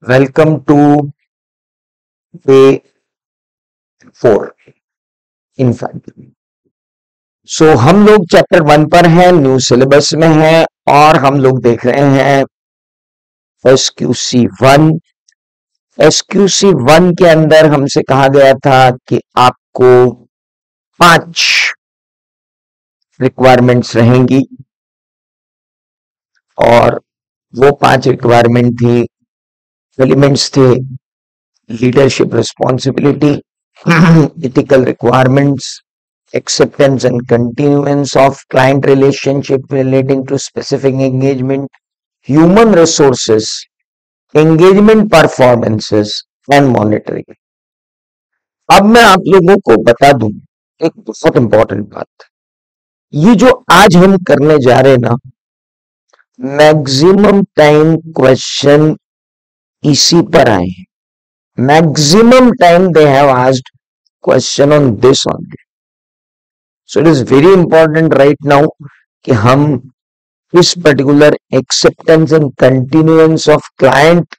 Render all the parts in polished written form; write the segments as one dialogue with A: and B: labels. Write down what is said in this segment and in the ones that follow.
A: Welcome to day 4 in fact. सो हम लोग chapter 1 पर हैं, न्यू सिलेबस में हैं और हम लोग देख रहे हैं SQC1। SQC1 के अंदर हमसे कहा गया था कि आपको 5 रिक्वायरमेंट्स रहेंगी और वो 5 रिक्वायरमेंट थी, एलिमेंट्स थे leadership responsibility, ethical requirements, acceptance and continuance of client relationship relating to specific engagement, human resources, engagement performances and monitoring। अब मैं आप लोगों को बता दूं एक बहुत इंपॉर्टेंट बात। ये जो आज हम करने जा रहे हैं ना, मैक्सिमम टाइम क्वेश्चन इसी पर आए हैं। Maximum time they have asked question on this only. So it is very important right now कि हम इस particular acceptance and continuance of client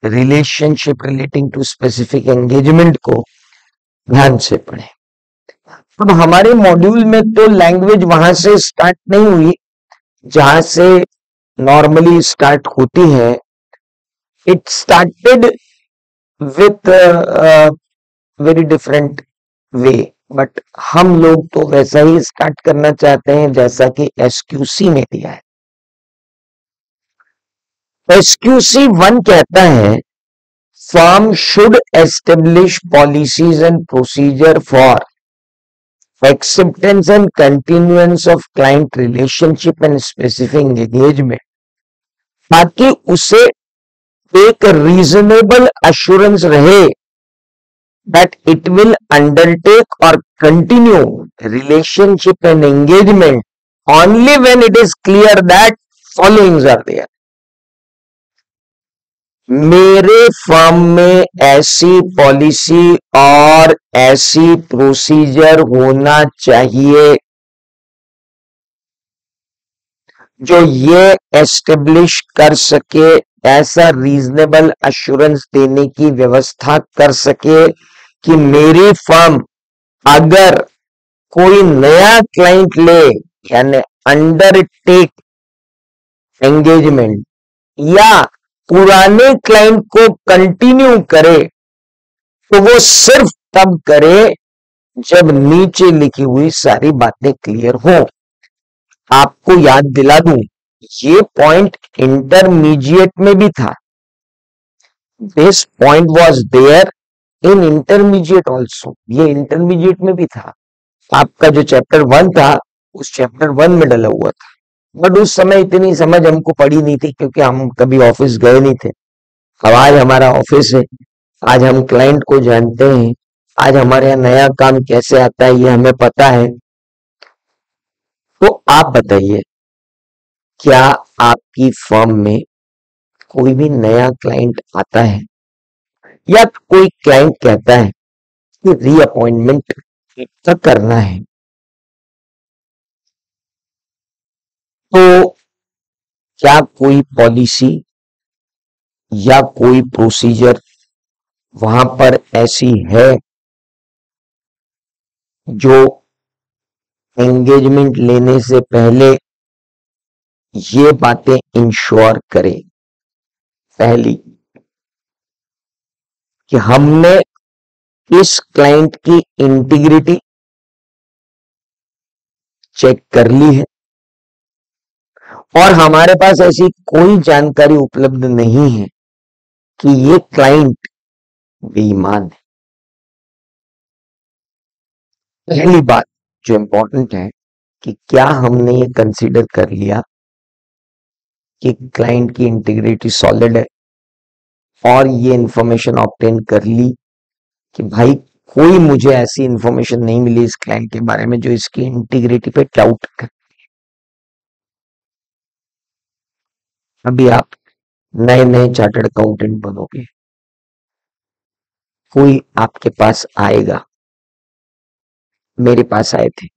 A: relationship relating to specific engagement को ध्यान से पढ़ें। अब हमारे मॉड्यूल में तो लैंग्वेज वहां से स्टार्ट नहीं हुई जहां से नॉर्मली स्टार्ट होती है। It started with very different way, but हम लोग तो वैसा ही स्टार्ट करना चाहते हैं जैसा कि SQC में दिया है। SQC1 कहता है firm should establish policies and procedure for acceptance and continuance of client relationship and specific engagement, ताकि उसे एक रीजनेबल एश्योरेंस रहे that it will undertake or continue relationship and engagement only when it is clear that followings are there। मेरे firm में ऐसी policy और ऐसी procedure होना चाहिए जो ये एस्टेब्लिश कर सके, ऐसा रीजनेबल एश्योरेंस देने की व्यवस्था कर सके कि मेरी फर्म अगर कोई नया क्लाइंट ले यानी अंडरटेक एंगेजमेंट या पुराने क्लाइंट को कंटिन्यू करे तो वो सिर्फ तब करे जब नीचे लिखी हुई सारी बातें क्लियर हो। आपको याद दिला दूं, ये पॉइंट इंटरमीडिएट में भी था। This point was there in intermediate also, ये इंटरमीडिएट में भी था। आपका जो चैप्टर 1 था उस चैप्टर 1 में डला हुआ था, बट उस समय इतनी समझ हमको पड़ी नहीं थी क्योंकि हम कभी ऑफिस गए नहीं थे। अब आज हमारा ऑफिस है, आज हम क्लाइंट को जानते हैं, आज हमारे यहाँ नया काम कैसे आता है ये हमें पता है। तो आप बताइए, क्या आपकी फर्म में कोई भी नया क्लाइंट आता है या कोई क्लाइंट कहता है कि रीअपॉइंटमेंट तक करना है, तो क्या कोई पॉलिसी या कोई प्रोसीजर वहां पर ऐसी है जो एंगेजमेंट लेने से पहले ये बातें इंश्योर करे? पहली कि हमने इस क्लाइंट की इंटीग्रिटी चेक कर ली है और हमारे पास ऐसी कोई जानकारी उपलब्ध नहीं है कि ये क्लाइंट बेईमान है। पहली बात जो इंपॉर्टेंट है कि क्या हमने ये कंसीडर कर लिया कि क्लाइंट की इंटीग्रिटी सॉलिड है और ये इंफॉर्मेशन ऑब्टेन कर ली कि भाई कोई मुझे ऐसी इंफॉर्मेशन नहीं मिली इस क्लाइंट के बारे में जो इसकी इंटीग्रिटी पे डाउट कर। अभी आप नए नए चार्टर्ड अकाउंटेंट बनोगे, कोई आपके पास आएगा, मेरे पास आए थे,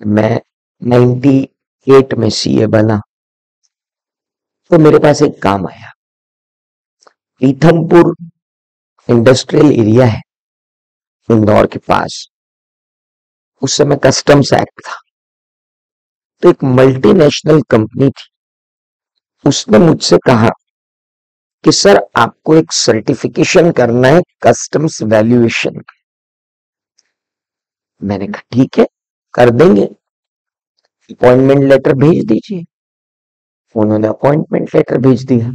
A: मैं 98 में CA बना, तो मेरे पास एक काम आया पीथमपुर इंडस्ट्रियल एरिया है इंदौर के पास। उस समय कस्टम्स एक्ट था, तो एक मल्टीनेशनल कंपनी थी, उसने मुझसे कहा कि सर आपको एक सर्टिफिकेशन करना है कस्टम्स वैल्यूएशन। मैंने कहा ठीक है, कर देंगे, अपॉइंटमेंट लेटर भेज दीजिए। उन्होंने अपॉइंटमेंट लेटर भेज दिया।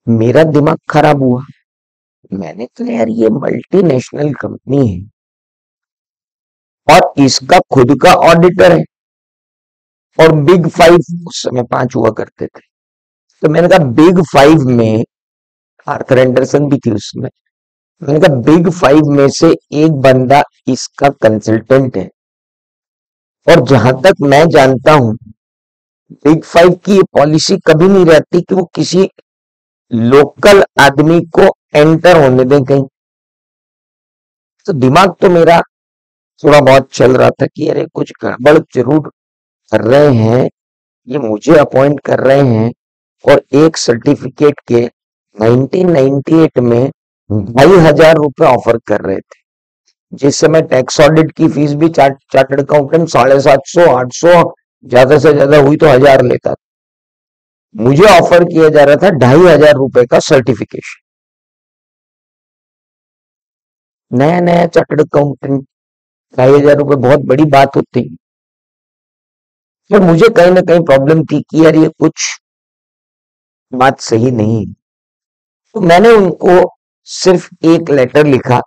A: मेरा दिमाग खराब हुआ। मैंने कहा यार ये मल्टीनेशनल कंपनी है और इसका खुद का ऑडिटर है, और बिग फाइव उस समय 5 हुआ करते थे, तो मैंने कहा बिग फाइव में आर्थर एंडरसन भी थी उसमें। मैंने कहा बिग फाइव में से एक बंदा इसका कंसल्टेंट है, और जहां तक मैं जानता हूं बिग फाइव की ये पॉलिसी कभी नहीं रहती कि वो किसी लोकल आदमी को एंटर होने दें कहीं। तो दिमाग तो मेरा थोड़ा बहुत चल रहा था कि अरे कुछ गड़बड़ जरूर कर रहे हैं, ये मुझे अपॉइंट कर रहे हैं, और एक सर्टिफिकेट के 1998 में 2,500 रुपए ऑफर कर रहे थे, जिस समय टैक्स ऑडिट की फीस भी चार्टर्ड अकाउंटेंट 750 800 ज्यादा से ज्यादा हुई तो 1,000 लेता था। मुझे ऑफर किया जा रहा था 2,500 रुपए का सर्टिफिकेशन। नया नया चार्टर्ड अकाउंटेंट, 2,500 रुपए बहुत बड़ी बात होती। पर मुझे कहीं ना कहीं प्रॉब्लम थी कि यार ये कुछ बात सही नहीं है। तो मैंने उनको सिर्फ एक लेटर लिखा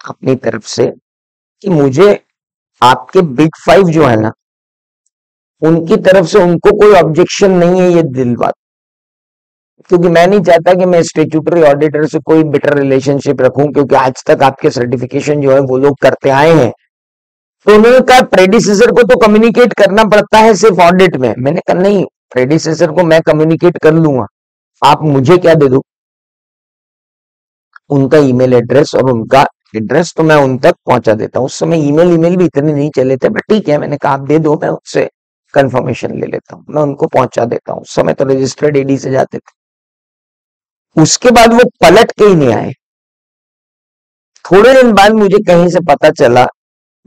A: अपनी तरफ से कि मुझे आपके बिग फाइव जो है ना, उनकी तरफ से उनको कोई ऑब्जेक्शन नहीं है ये दिलवा, क्योंकि मैं नहीं चाहता कि मैं स्टेट्यूटरी ऑडिटर से कोई बेटर रिलेशनशिप रखूं, क्योंकि आज तक आपके सर्टिफिकेशन जो है वो लोग करते आए हैं। तो उन्होंने कहा प्रेडिसेसर को तो कम्युनिकेट करना पड़ता है सिर्फ ऑडिट में। मैंने कहा नहीं, प्रेडिसेसर को मैं कम्युनिकेट कर लूंगा, आप मुझे क्या दे दो, उनका ईमेल एड्रेस और उनका एड्रेस तो मैं उन तक पहुंचा देता हूँ। उस समय ईमेल ईमेल भी इतने नहीं चले थे, बट ठीक है, मैंने कहा आप दे दो, मैं उससे कंफर्मेशन ले लेता हूँ, मैं उनको पहुंचा देता हूँ। उस समय तो रजिस्टर्ड एडी से जाते थे। उसके बाद वो पलट के ही नहीं आए। थोड़े दिन बाद मुझे कहीं से पता चला,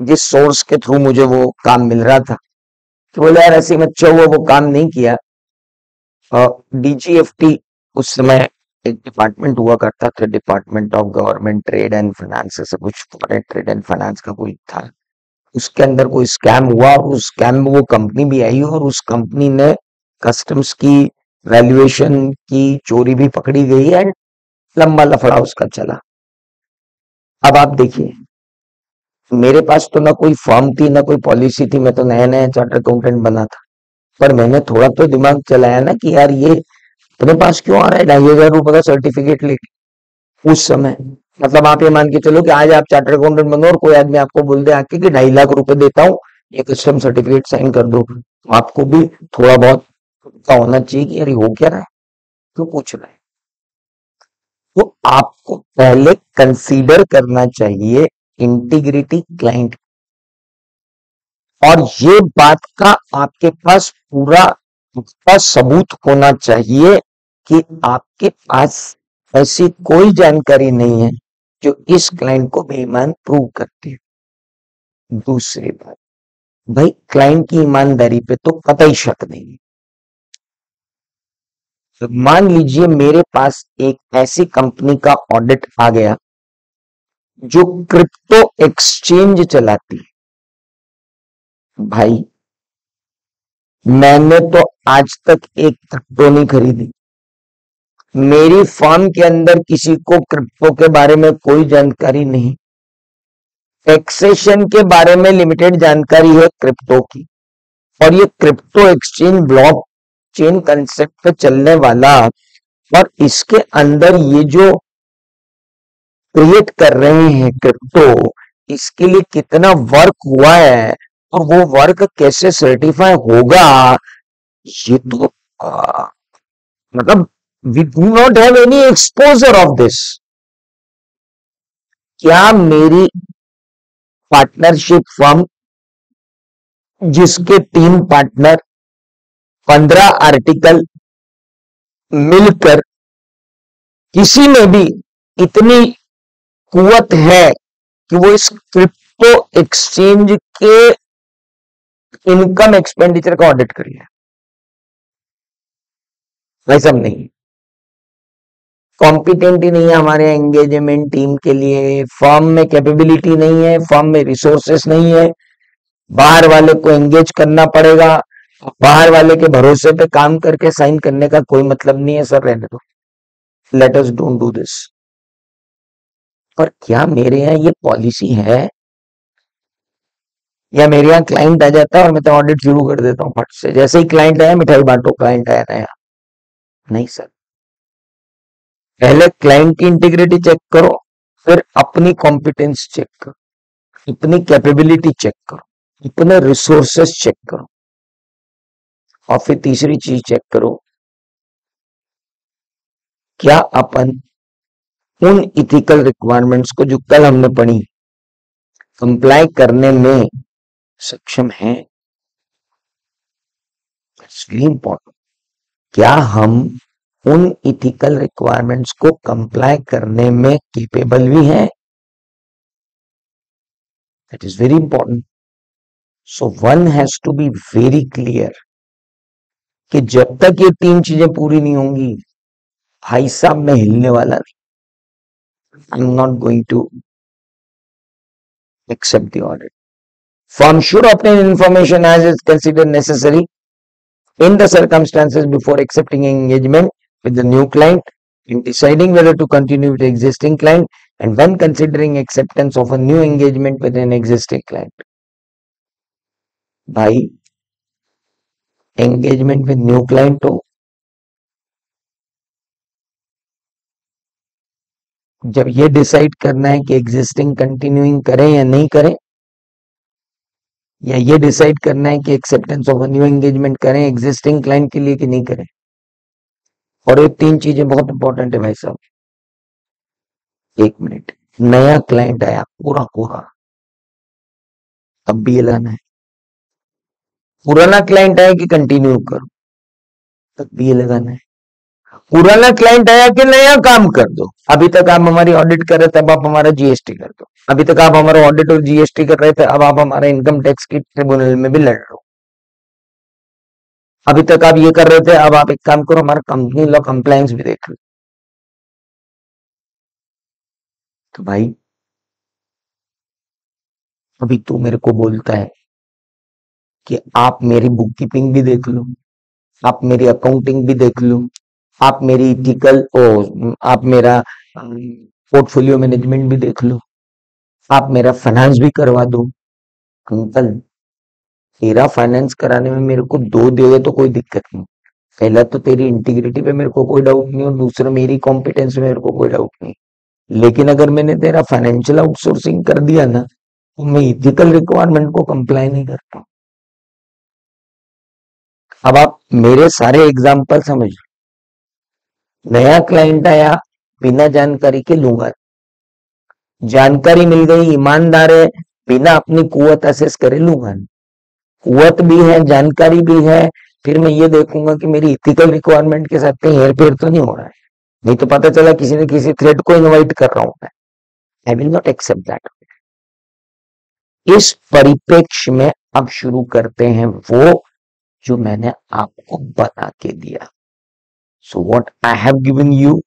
A: जिस सोर्स के थ्रू मुझे वो काम मिल रहा था, तो बोले यार ऐसी मत हुआ, वो काम नहीं किया। डीजीएफटी उस समय एक डिपार्टमेंट हुआ करता था, department of government trade and finance, से कुछ ट्रेड एंड फाइनेंस का कोई था। उसके अंदर कोई स्कैम हुआ, और उस स्कैम में वो कंपनी भी आई, और उस कंपनी ने कस्टम्स की वैल्यूएशन की चोरी भी पकड़ी गई है। लंबा लफड़ा उसका चला। अब आप देखिए, मेरे पास तो ना कोई फॉर्म थी ना कोई पॉलिसी थी, मैं तो नया नया चार्टर अकाउंटेंट बना था, पर मैंने थोड़ा तो दिमाग चलाया ना कि यार ये अपने पास क्यों आ रहा है 2,500 रुपए का सर्टिफिकेट लेके। उस समय मतलब आप ये मान के चलो कि आज आप चार्टर अकाउंटेंट बनो और कोई आदमी आपको बोल दे आके कि 2,50,000 रुपए देता हूँ, ये कस्टम सर्टिफिकेट साइन कर दो, तो आपको भी थोड़ा बहुत का होना चाहिए कि यार ये हो क्या रहा है, क्यों पूछ रहा है। तो आपको पहले कंसीडर करना चाहिए इंटीग्रिटी क्लाइंट, और ये बात का आपके पास पूरा पुख्ता सबूत होना चाहिए कि आपके पास ऐसी कोई जानकारी नहीं है जो इस क्लाइंट को बेईमान प्रूव करती है। दूसरी बात, भाई क्लाइंट की ईमानदारी पे तो कतई शक नहीं है। तो मान लीजिए मेरे पास एक ऐसी कंपनी का ऑडिट आ गया जो क्रिप्टो एक्सचेंज चलाती है। भाई मैंने तो आज तक एक क्रिप्टो नहीं खरीदी, मेरी फर्म के अंदर किसी को क्रिप्टो के बारे में कोई जानकारी नहीं, टैक्सेशन के बारे में लिमिटेड जानकारी है क्रिप्टो की, और ये crypto exchange block chain concept पे चलने वाला, और इसके अंदर ये जो क्रिएट कर रहे हैं क्रिप्टो, इसके लिए कितना वर्क हुआ है और वो वर्क कैसे सर्टिफाई होगा, ये तो मतलब we do not have any exposure of this. क्या मेरी पार्टनरशिप फर्म जिसके 3 पार्टनर, 15 आर्टिकल, मिलकर किसी में भी इतनी कुवत है कि वो इस क्रिप्टो एक्सचेंज के इनकम एक्सपेंडिचर का ऑडिट कर लिया, वैसा नहीं, कॉम्पिटेंट ही नहीं है हमारे एंगेजमेंट टीम के लिए, फर्म में कैपेबिलिटी नहीं है, फर्म में रिसोर्सेस नहीं है, बाहर वाले को एंगेज करना पड़ेगा, बाहर वाले के भरोसे पे काम करके साइन करने का कोई मतलब नहीं है, सर रहने दो, let us don't do this. और क्या मेरे यहाँ ये पॉलिसी है, या मेरे यहाँ क्लाइंट आ जाता है और मैं तो ऑडिट शुरू कर देता हूँ फट से, जैसे ही क्लाइंट आया मिठाई बांटो, क्लाइंट आया नया? नहीं सर, पहले क्लाइंट की इंटीग्रिटी चेक करो, फिर अपनी कॉम्पिटेंस चेक करो, अपनी कैपेबिलिटी चेक करो, अपने रिसोर्सेस चेक करो, और फिर तीसरी चीज चेक करो, क्या अपन उन इथिकल रिक्वायरमेंट्स को जो कल हमने पढ़ी कंप्लाई करने में सक्षम है। इट्स वेरी इंपॉर्टेंट, क्या हम उन इथिकल रिक्वायरमेंट्स को कंप्लाई करने में केपेबल भी हैं? That is very important. So one has to be very clear कि जब तक ये तीन चीजें पूरी नहीं होंगी, भाई साहब मैं हिलने वाला नहीं, I am not going to accept the audit. Firm should obtain information as is considered necessary in the circumstances before accepting engagement with the new client, in deciding whether to continue with the existing client, and when considering acceptance of a new engagement with an existing client. भाई engagement with new client हो, जब ये decide करना है कि existing continuing करें या नहीं करें, या ये डिसाइड करना है कि एक्सेप्टेंस ऑफ न्यू एंगेजमेंट करें एग्जिस्टिंग क्लाइंट के लिए कि नहीं करें। और ये तीन चीजें बहुत इंपॉर्टेंट है भाई साहब। एक मिनट, नया क्लाइंट आया पूरा पूरा, तब भी ये लगाना है। पुराना क्लाइंट आया कि कंटिन्यू करो, तब भी ये लगाना है। पुराना क्लाइंट आया कि नया काम कर दो, अभी तक आप हमारी ऑडिट कर रहे थे अब आप हमारा जीएसटी कर दो, अभी तक आप हमारा ऑडिट और जीएसटी कर रहे थे अब आप हमारा इनकम टैक्स की ट्रिब्यूनल में भी लड़ रहे हो, अभी तक आप ये कर रहे थे अब आप एक काम करो हमारा कंपनी लॉ कंप्लायंस भी देख लो। तो भाई अभी तू मेरे को बोलता है कि आप मेरी बुक कीपिंग भी देख लो, आप मेरी अकाउंटिंग भी देख लो, आप मेरी इथिकल आप मेरा पोर्टफोलियो मैनेजमेंट भी देख लो, आप मेरा फाइनेंस भी करवा दो। अंकल तेरा फाइनेंस कराने में मेरे को दो दे तो कोई दिक्कत नहीं, पहला तो तेरी इंटीग्रिटी पे मेरे को कोई डाउट नहीं, और दूसरा मेरी कॉम्पिटेंस में मेरे को कोई डाउट नहीं, लेकिन अगर मैंने तेरा फाइनेंशियल आउटसोर्सिंग कर दिया ना तो मैं इथिकल रिक्वायरमेंट को कंप्लाई नहीं करता। अब आप मेरे सारे एग्जाम्पल समझ लो, नया क्लाइंट आया बिना जानकारी के लूंगा, जानकारी मिल गई ईमानदार है बिना अपनी कुवत असेस करे लूंगा, कुवत भी है जानकारी भी है, फिर मैं ये देखूंगा कि मेरी इथिकल रिक्वायरमेंट के साथ कहीं हेरफेर तो नहीं हो रहा है, नहीं तो पता चला किसी न किसी थ्रेड को इनवाइट कर रहा हूं मैं, I will not accept that. इस परिप्रेक्ष्य में अब शुरू करते हैं वो जो मैंने आपको बता के दिया। So what I have given you,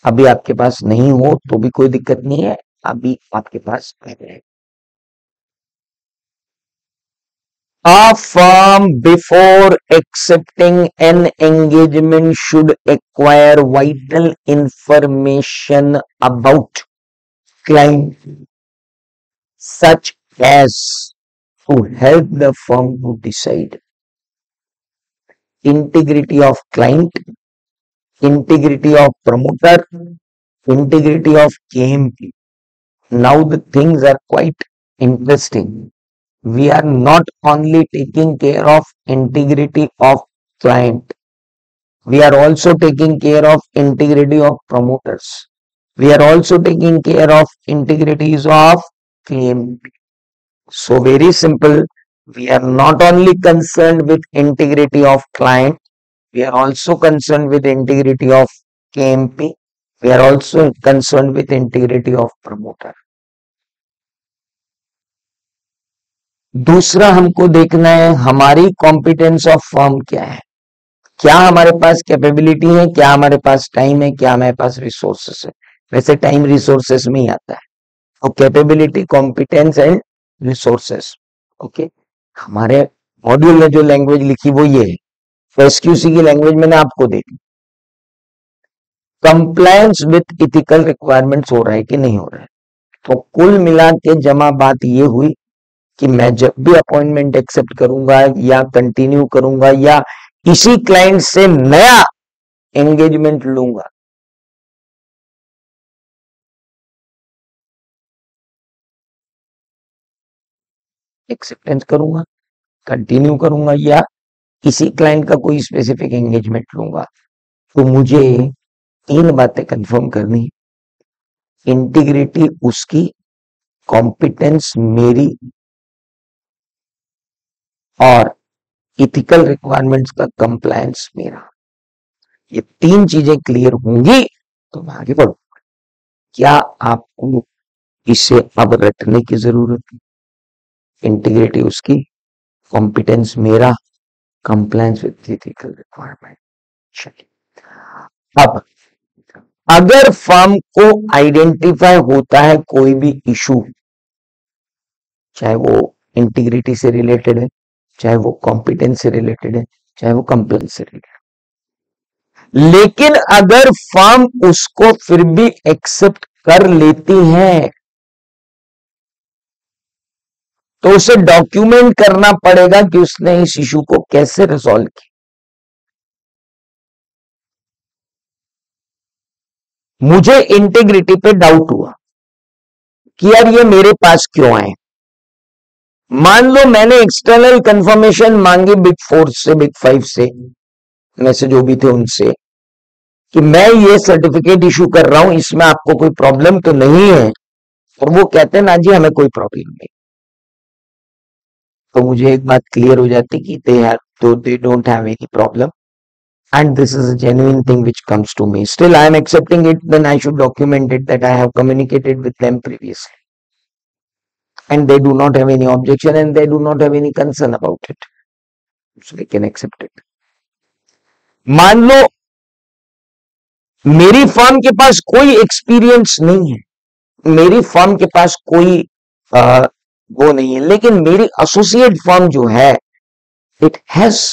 A: अभी आपके पास नहीं हो तो भी कोई दिक्कत नहीं है, अभी आपके पास है। A firm before accepting an engagement should acquire vital information about client such as to help the firm to decide integrity of client, integrity of promoter, integrity of KMP. Now the things are quite interesting. We are not only taking care of integrity of client, we are also taking care of integrity of promoters, we are also taking care of integrities of KMP. So very simple, we are not only concerned with integrity of client, We are also concerned with integrity of KMP. We are also concerned with integrity of promoter. दूसरा हमको देखना है हमारी competence of firm क्या है, क्या हमारे पास capability है, क्या हमारे पास टाइम है, क्या हमारे पास रिसोर्सेस है। वैसे टाइम रिसोर्सेस में ही आता है, तो capability, competence and resources. Okay, हमारे मॉड्यूल में जो लैंग्वेज लिखी वो ये है, तो एसक्यूसी की लैंग्वेज मैंने आपको दे दी। कंप्लायंस विथ इथिकल रिक्वायरमेंट्स हो रहा है कि नहीं हो रहा है। तो कुल मिला के जमा बात ये हुई कि मैं जब भी अपॉइंटमेंट एक्सेप्ट करूंगा या कंटिन्यू करूंगा या किसी क्लाइंट से नया एंगेजमेंट लूंगा, एक्सेप्टेंस करूंगा, कंटिन्यू करूंगा या किसी क्लाइंट का कोई स्पेसिफिक एंगेजमेंट लूंगा, तो मुझे तीन बातें कंफर्म करनी। इंटीग्रिटी उसकी, कॉम्पिटेंस मेरी, और इथिकल रिक्वायरमेंट्स का कंप्लायंस मेरा। ये तीन चीजें क्लियर होंगी तो मैं आगे बढ़ूंगा। क्या आपको इसे अब रटने की जरूरत है? इंटीग्रिटी उसकी, कॉम्पिटेंस मेरा, कंप्लायंस विद इथिकल रिक्वायरमेंट। चलिए, अब अगर फर्म को आइडेंटिफाई होता है कोई भी इशू, चाहे वो इंटीग्रिटी से रिलेटेड है, चाहे वो कॉम्पिटेंस से रिलेटेड है, चाहे वो कंप्लायंस से रिलेटेड, लेकिन अगर फर्म उसको फिर भी एक्सेप्ट कर लेती है तो उसे डॉक्यूमेंट करना पड़ेगा कि उसने इस इशू को कैसे रिजॉल्व किया। मुझे इंटीग्रिटी पे डाउट हुआ कि यार ये मेरे पास क्यों आए। मान लो मैंने एक्सटर्नल कंफर्मेशन मांगी बिग 4 से, बिग 5 से, में से जो भी थे उनसे, कि मैं ये सर्टिफिकेट इशू कर रहा हूं, इसमें आपको कोई प्रॉब्लम तो नहीं है, और वो कहते हैं ना जी हमें कोई प्रॉब्लम नहीं। तो मुझे एक बात क्लियर हो जाती कि they don't have any problem and this is a genuine thing which comes to me. Still I am accepting it, then I should document it that I have communicated with them previously, and they do not have any objection and they do not have any concern about it, so they can accept it. मान लो मेरी firm के पास कोई experience नहीं है, मेरी firm के पास कोई वो नहीं है, लेकिन मेरी एसोसिएट फर्म जो है it has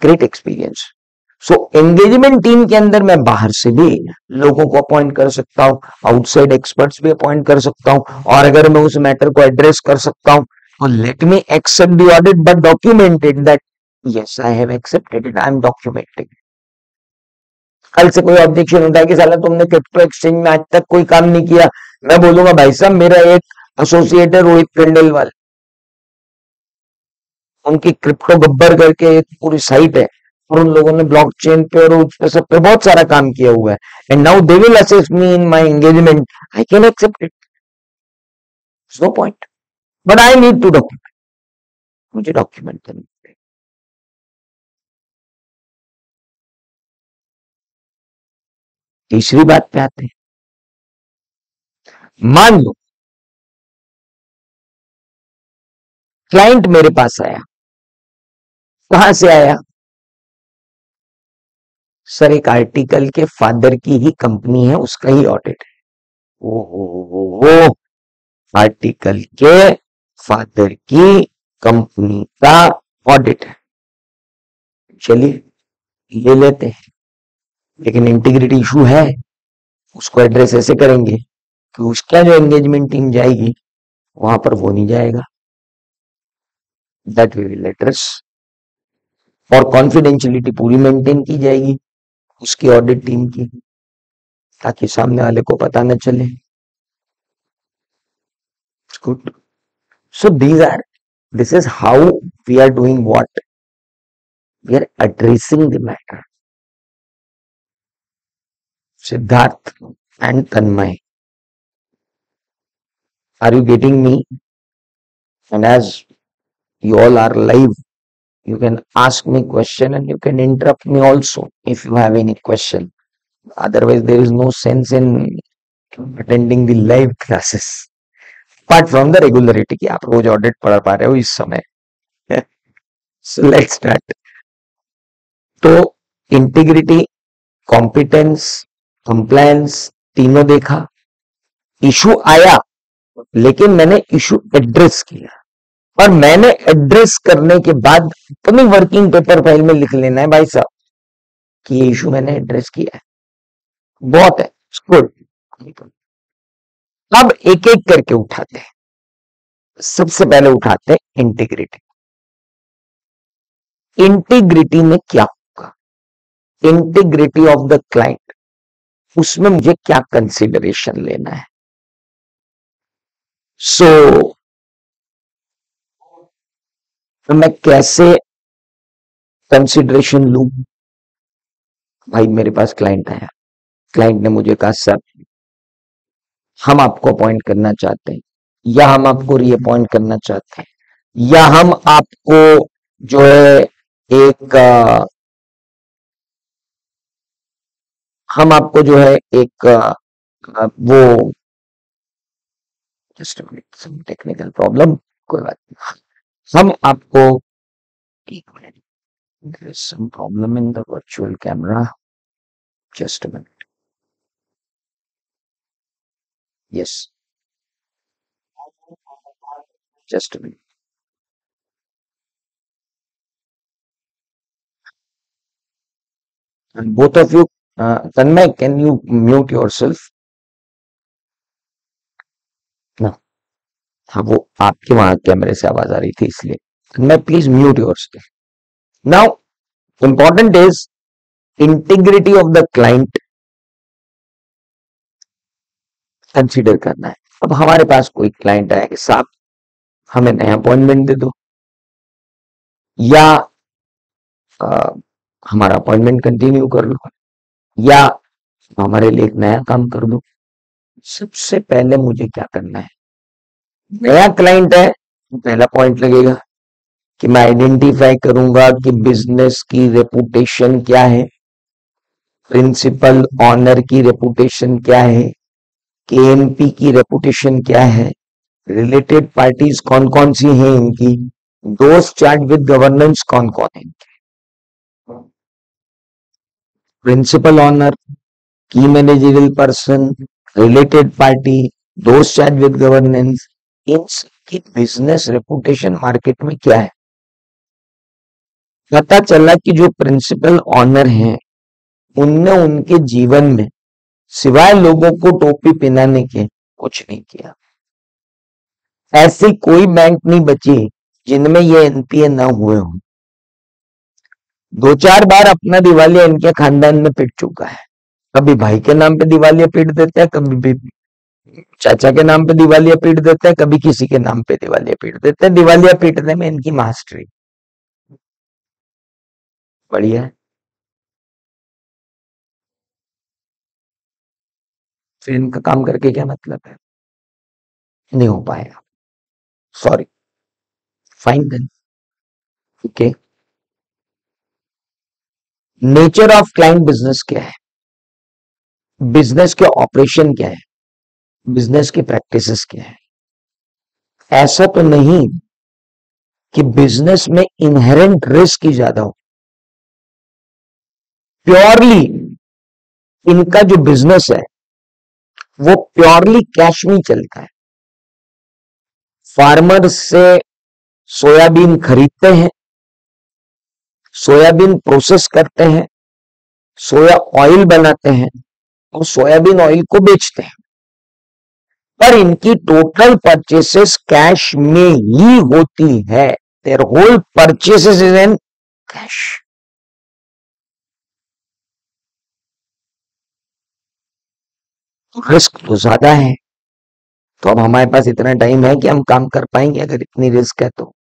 A: great experience. So engagement team के अंदर मैं बाहर से भी लोगों को अपॉइंट कर सकता हूं, आउटसाइड एक्सपर्ट्स भी अपॉइंट कर सकता हूं, और अगर मैं उस मैटर को एड्रेस कर सकता हूं तो let me accept the audit but documented that yes I have accepted it, I am documenting. कल से कोई ऑब्जेक्शन होता है कि साला तुमने क्रिप्टो एक्सचेंज में आज तक कोई काम नहीं किया, मैं बोलूंगा भाई साहब मेरा एक एसोसिएट है रोहित खंडेलवाल, उनकी क्रिप्टो गब्बर करके एक पूरी साइट है और उन लोगों ने ब्लॉकचेन पे और उस पे सब पे बहुत सारा काम किया हुआ है, and now they will assess me in my engagement, I can accept it, no point, but I need to document, मुझे डॉक्यूमेंट करना पड़ेगा। तीसरी बात पे आते हैं। मान लो क्लाइंट मेरे पास आया, कहां से आया? सर एक आर्टिकल के फादर की ही कंपनी है, उसका ही ऑडिट है। वो आर्टिकल के फादर की कंपनी का ऑडिट है, चलिए ले लेते हैं, लेकिन इंटीग्रिटी इशू है, उसको एड्रेस ऐसे करेंगे कि उसका जो एंगेजमेंट टीम जाएगी वहां पर वो नहीं जाएगा, दैट वी विल एड्रेस, और कॉन्फिडेंशियलिटी पूरी मेंटेन की जाएगी उसकी ऑडिट टीम की, ताकि सामने वाले को पता न चले। Good, so this is how we are doing what, we are addressing the matter. Siddharth and Tanmay, are you getting me? And as you all are live, You can ask me question and you can interrupt me also if you have any question. Otherwise, there is no sense in attending the live classes. Apart from the regularity कि आप रोज audit पढ़ पा रहे हो इस समय. So let's start. तो integrity, competence, compliance तीनों देखा. इशू आया लेकिन मैंने इशू एड्रेस किया, और मैंने एड्रेस करने के बाद अपनी वर्किंग पेपर फाइल में लिख लेना है भाई साहब कि ये इशू मैंने एड्रेस किया है. बहुत है, गुड. अब एक एक करके उठाते हैं. सबसे पहले उठाते हैं इंटीग्रिटी. इंटीग्रिटी में क्या होगा, इंटीग्रिटी ऑफ द क्लाइंट, उसमें मुझे क्या कंसिडरेशन लेना है. सो मैं कैसे कंसिडरेशन लू. भाई मेरे पास क्लाइंट आया, क्लाइंट ने मुझे कहा सर हम आपको अपॉइंट करना चाहते हैं, या हम आपको रीअपॉइंट करना चाहते हैं, या हम आपको जो है एक हम आपको जो है एक वो जस्ट सम टेक्निकल प्रॉब्लम, कोई बात नहीं, हम आपको एक minute, there is some problem in the virtual camera, just a minute. Yes, just a minute. And both of you, Tanmay, can you mute yourself? No. हाँ, वो आपके वहां कैमरे से आवाज आ रही थी इसलिए. Tanmay, please mute yourself. Now, important is integrity of the client consider करना है. अब हमारे पास कोई क्लाइंट आया कि साहब हमें नया अपॉइंटमेंट दे दो, या हमारा अपॉइंटमेंट कंटिन्यू कर लो, या हमारे लिए एक नया काम कर दो. सबसे पहले मुझे क्या करना है, नया क्लाइंट है, पहला पॉइंट लगेगा कि मैं आइडेंटिफाई करूंगा कि बिजनेस की रेपुटेशन क्या है, प्रिंसिपल ऑनर की रेपुटेशन क्या है, केएमपी की रेपुटेशन क्या है, रिलेटेड पार्टीज कौन कौन सी हैं इनकी, दोस्त चार्ट विद गवर्नेंस कौन कौन है इनके, प्रिंसिपल ऑनर, की मैनेजरियल पर्सन, रिलेटेड पार्टी, दोस्त चार्ट विद गवर्नेंस, इन सबकी बिजनेस रेपुटेशन मार्केट में क्या है. पता चला कि जो प्रिंसिपल ऑनर हैं उनने उनके जीवन में सिवाय लोगों को टोपी पहनाने के कुछ नहीं किया. ऐसी कोई बैंक नहीं बची जिनमें ये एनपीए ना हुए हों. 2-4 बार अपना दिवालिया इनके खानदान में पिट चुका है. कभी भाई के नाम पे दिवालिया पीट देते हैं, कभी भी चाचा के नाम पे दिवालिया पीट देते हैं, कभी किसी के नाम पे दिवालिया पीट देते हैं. दिवालिया पीटने में इनकी मास्टरी बढ़िया है. फिर इनका काम करके क्या मतलब है, नहीं हो पाएगा. Sorry, fine then. Okay, nature of client business क्या है, बिजनेस के ऑपरेशन क्या है, बिजनेस की प्रैक्टिसेस क्या है. ऐसा तो नहीं कि बिजनेस में इनहेरेंट रिस्क ही ज्यादा हो. प्योरली इनका जो बिजनेस है वो प्योरली कैश में चलता है. फार्मर से सोयाबीन खरीदते हैं, सोयाबीन प्रोसेस करते हैं, सोया ऑयल बनाते हैं और सोयाबीन ऑयल को बेचते हैं, पर इनकी टोटल परचेसेस कैश में ही होती है. There whole purchases is in cash. Risk तो ज्यादा है. तो अब हमारे पास इतना टाइम है कि हम काम कर पाएंगे. अगर इतनी रिस्क है तो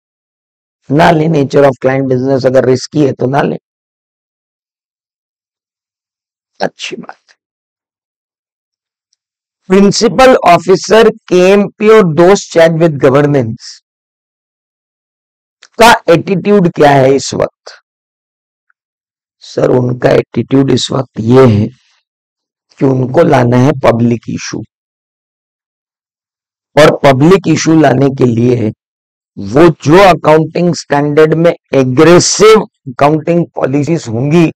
A: ना ले. नेचर ऑफ क्लाइंट बिजनेस अगर रिस्की है तो ना ले. अच्छी बात. प्रिंसिपल ऑफिसर केएमपी और दोस्त चैट विद गवर्नेंस. उसका एटीट्यूड क्या है इस वक्त? सर उनका एटीट्यूड इस वक्त ये है कि उनको लाना है पब्लिक इशू, और पब्लिक इशू लाने के लिए वो जो अकाउंटिंग स्टैंडर्ड में एग्रेसिव अकाउंटिंग पॉलिसीज होंगी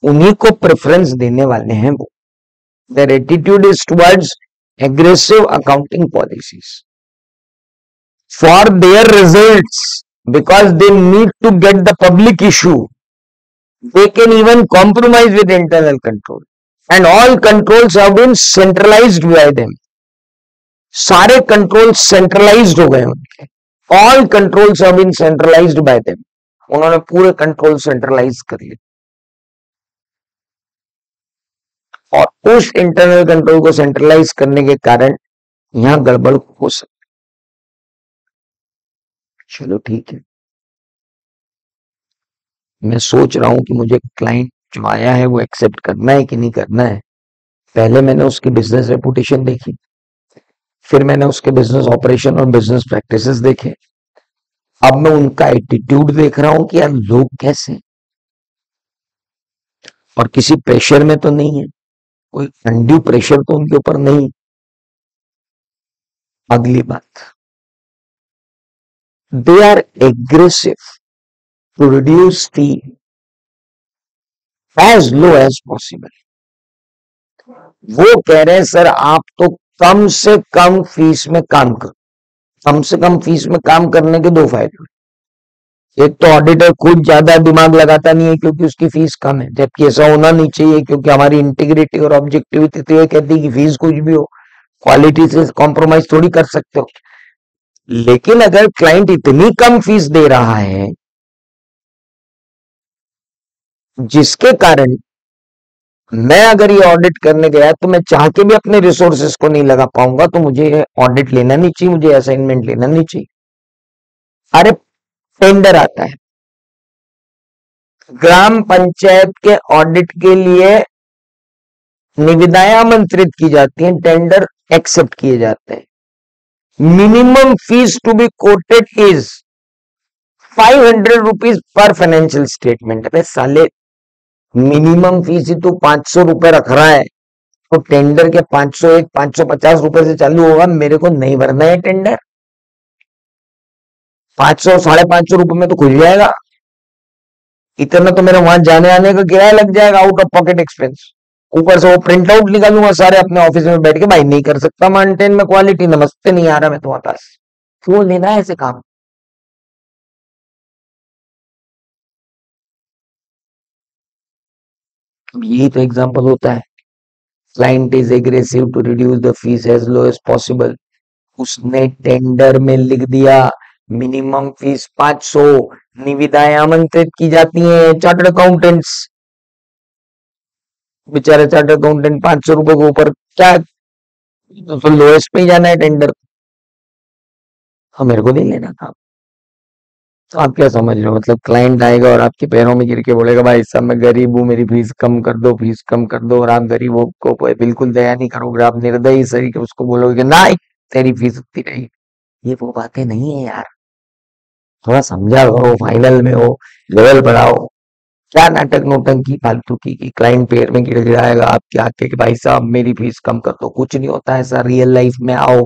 A: उन्हीं को प्रेफरेंस देने वाले हैं वो। Their attitude is towards aggressive accounting policies for their results, because they need to get the public issue. They can even compromise with internal control, and all controls have been centralized by them. सारे control centralized हो गए उनके, all controls have been centralized by them. उन्होंने पूरे control centralise कर लिए, और उस इंटरनल कंट्रोल को सेंट्रलाइज करने के कारण यहां गड़बड़ हो सकती। चलो ठीक है, मैं सोच रहा हूं कि मुझे क्लाइंट जो आया है वो एक्सेप्ट करना है कि नहीं करना है। पहले मैंने उसकी बिजनेस रेपुटेशन देखी, फिर मैंने उसके बिजनेस ऑपरेशन और बिजनेस प्रैक्टिसेस देखे, अब मैं उनका एटीट्यूड देख रहा हूं कि यार लोग कैसे, और किसी प्रेशर में तो नहीं है, कोई अनड्यू प्रेशर तो उनके ऊपर नहीं। अगली बात, they are aggressive to reduce fee as low as possible. वो कह रहे हैं सर आप तो कम से कम फीस में काम करो। कम से कम फीस में काम करने के दो फायदे, एक तो ऑडिटर खुद ज्यादा दिमाग लगाता नहीं है क्योंकि उसकी फीस कम है, जबकि ऐसा होना नहीं चाहिए, क्योंकि हमारी इंटीग्रिटी और ऑब्जेक्टिविटी तो ये कहती है कि फीस कुछ भी हो, क्वालिटी से कॉम्प्रोमाइज थोड़ी कर सकते हो। लेकिन अगर क्लाइंट इतनी कम फीस दे रहा है जिसके कारण मैं अगर ये ऑडिट करने गया तो मैं चाह के भी अपने रिसोर्सेस को नहीं लगा पाऊंगा, तो मुझे ऑडिट लेना नहीं चाहिए, मुझे असाइनमेंट लेना नहीं चाहिए। अरे टेंडर आता है, ग्राम पंचायत के ऑडिट के लिए निविदाएं आमंत्रित की जाती हैं, टेंडर एक्सेप्ट किए जाते हैं। Minimum fees to be quoted is 500 rupees per financial statement. अरे साले, मिनिमम फीस ही तो 500 रुपए रख रहा है, तो टेंडर के 501 550 रुपए से चालू होगा, मेरे को नहीं भरना है टेंडर, 500 550 रुपए में तो खुल जाएगा। इतना तो मेरा वहां जाने आने का किराया लग जाएगा, आउट ऑफ पॉकेट एक्सपेंस। ऊपर से वो प्रिंट आउट निकालूंगा सारे अपने ऑफिस में बैठ के, भाई नहीं कर सकता मेंटेन में क्वालिटी, नमस्ते नहीं आ रहा मैं तुम्हारे पास, क्यों लेना है ऐसे काम। यही तो एग्जांपल होता है, client is aggressive to reduce the fees as low as possible. उसने टेंडर में लिख दिया मिनिमम फीस 500, निविदाएं आमंत्रित की जाती हैं चार्टर्ड अकाउंटेंट्स। बेचारे चार्टर्ड अकाउंटेंट 500 रुपए के ऊपर क्या, तो लोएस्ट पे ही जाना है टेंडर। हाँ, मेरे को नहीं लेना था। तो आप क्या समझ रहे हो, मतलब क्लाइंट आएगा और आपके पैरों में गिर के बोलेगा भाई साहब मैं गरीब हूँ, मेरी फीस कम कर दो, फीस कम कर दो, और आप गरीबों को बिल्कुल दया नहीं करोगे, आप निर्दयी सही के उसको बोलोगे कि ना तेरी फीस उतनी नहीं। ये वो बातें नहीं है यार, थोड़ा समझा करो, फाइनल में हो, लेवल बढ़ाओ। क्या नाटक नोटंकी फालतू की क्लाइंट पेड़ में गिड़गिड़ाएगा आपके आके कि भाई साहब मेरी फीस कम कर दो। कुछ नहीं होता ऐसा, रियल लाइफ में आओ,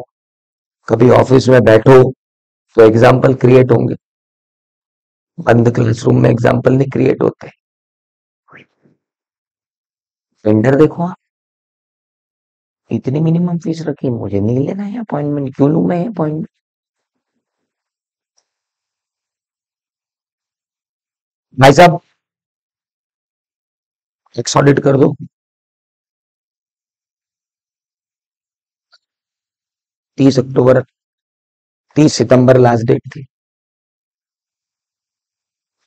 A: कभी ऑफिस में बैठो तो एग्जाम्पल क्रिएट होंगे, बंद क्लासरूम में एग्जाम्पल नहीं क्रिएट होते। टेंडर देखो आप, इतनी मिनिमम फीस रखी, मुझे नहीं लेना है अपॉइंटमेंट, क्यों लूं मैं अपॉइंटमेंट। भाई साहब एक्स ऑडिट कर दो, 30 अक्टूबर, 30 सितंबर लास्ट डेट थी,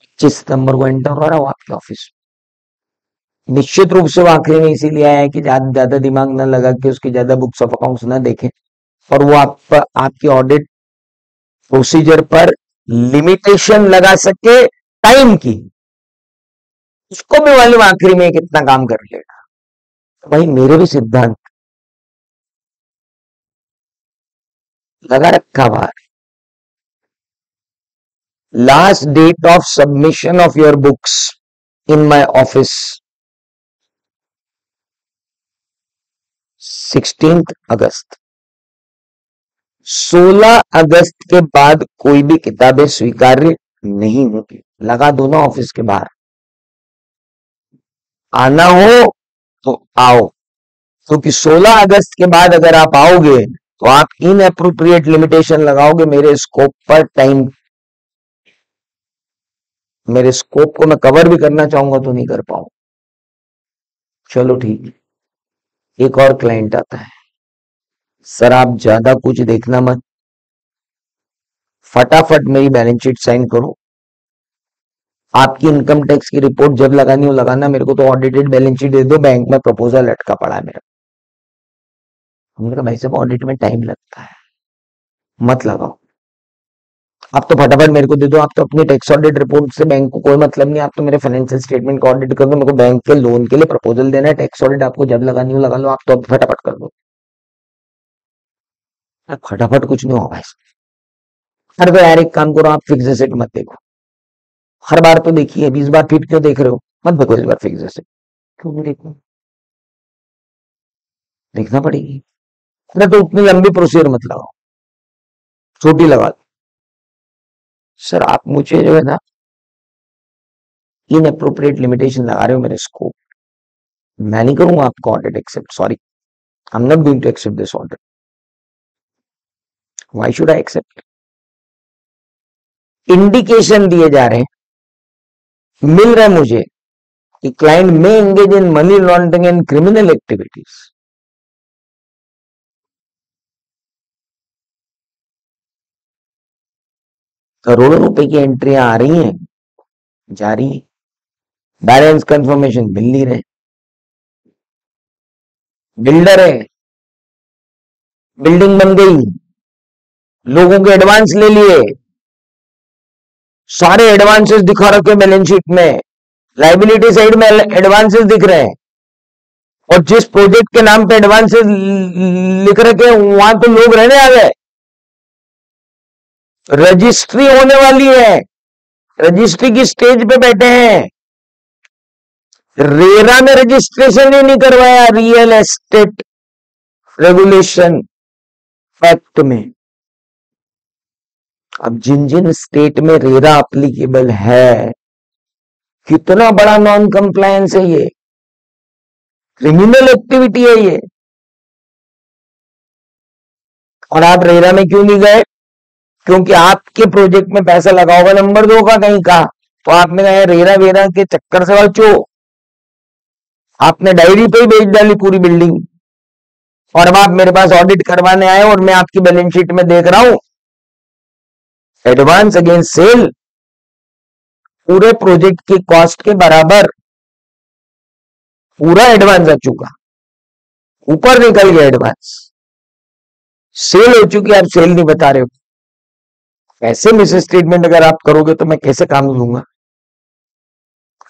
A: 25 सितंबर को एंटर हो रहा हूं आपके ऑफिस। निश्चित रूप से वो आखिरी में इसीलिए आया है कि ज्यादा दिमाग ना लगा के उसकी ज्यादा बुक्स ऑफ अकाउंट्स ना देखें, और वो आपकी ऑडिट प्रोसीजर पर लिमिटेशन लगा सके टाइम की। उसको भी मालूम आखिरी में कितना काम कर लेगा। तो भाई मेरे भी सिद्धांत लगा रखा बाहर, last date of submission of your books in my office 16 August. 16 अगस्त के बाद कोई भी किताबें स्वीकार्य नहीं होगी। लगा दो ना ऑफिस के बाहर, आना हो तो आओ, क्योंकि 16 अगस्त के बाद अगर आप आओगे तो आप इनएप्रोप्रिएट लिमिटेशन लगाओगे मेरे स्कोप पर। टाइम, मेरे स्कोप को मैं कवर भी करना चाहूंगा तो नहीं कर पाऊंगा। चलो ठीक, एक और क्लाइंट आता है। सर आप ज्यादा कुछ देखना मत, फटाफट मेरी बैलेंस शीट साइन करो। आपकी इनकम टैक्स की रिपोर्ट जब लगानी हो लगाना, मेरे को तो ऑडिटेड बैलेंस शीट दे दो, बैंक में प्रपोजल लटका पड़ा है मेरा। हमने कहा भाई साहब ऑडिट में टाइम लगता है, मत लगाओ, आप तो फटाफट मेरे को दे दो। आप तो अपनी टैक्स ऑडिट रिपोर्ट से बैंक को कोई मतलब नहीं, आप तो मेरे फाइनेंशियल स्टेटमेंट का ऑडिट कर दो, मेरे को बैंक के लोन के लिए प्रपोजल देना है, टैक्स ऑडिट आपको जब लगानी हो लगा लो, आप तो फटाफट कर दो। फटाफट कुछ नहीं होगा इसमें। अरे तो यार एक काम करो, आप फिक्स एसेट मत देखो, हर बार तो देखिए, 20 बार फिट क्यों देख रहे हो, मत देखो इस बार फिक्स एसेट। क्यों नहीं देखो, देखना पड़ेगी। अरे तो उतनी लंबी प्रोसीजर मत लगाओ, छोटी लगा दो। सर आप मुझे जो है ना इनअप्रोप्रिएट लिमिटेशन लगा रहे हो मेरे स्कोप, मैं नहीं करूंगा आपका audit accept, sorry, I am not going to accept this audit. Why should I accept? Indication दिए जा रहे हैं, मिल रहा है मुझे कि क्लाइंट में engage in money laundering and criminal activities. करोड़ों रुपए की एंट्रियां आ रही हैं, जा रही हैं, बैलेंस कंफर्मेशन मिल नहीं रहे। बिल्डर है, बिल्डिंग बन गई, लोगों के एडवांस ले लिए, सारे एडवांसेस दिखा रखे बैलेंस शीट में, लाइबिलिटी साइड में एडवांसेस दिख रहे हैं, और जिस प्रोजेक्ट के नाम पे एडवांसेस लिख रखे हैं वहां तो लोग रहने आ गए। रजिस्ट्री होने वाली है, रजिस्ट्री की स्टेज पे बैठे हैं, रेरा में रजिस्ट्रेशन ही नहीं करवाया रियल एस्टेट रेगुलेशन एक्ट में। अब जिन जिन स्टेट में रेरा एप्लीकेबल है, कितना बड़ा नॉन कंप्लायंस है ये, क्रिमिनल एक्टिविटी है ये। और आप रेरा में क्यों नहीं गए? क्योंकि आपके प्रोजेक्ट में पैसा लगा होगा नंबर 2 का कहीं का, तो आपने कहा रेरा वेरा के चक्कर से बचो, आपने डायरी पे ही बेच डाली पूरी बिल्डिंग। और अब आप मेरे पास ऑडिट करवाने आए और मैं आपकी बैलेंस शीट में देख रहा हूं एडवांस अगेंस्ट सेल पूरे प्रोजेक्ट की कॉस्ट के बराबर, पूरा एडवांस आ चुका, ऊपर निकल गया एडवांस, सेल हो चुकी, आप सेल नहीं बता रहे हो। ऐसे मिस स्टेटमेंट अगर आप करोगे तो मैं कैसे काम लूंगा?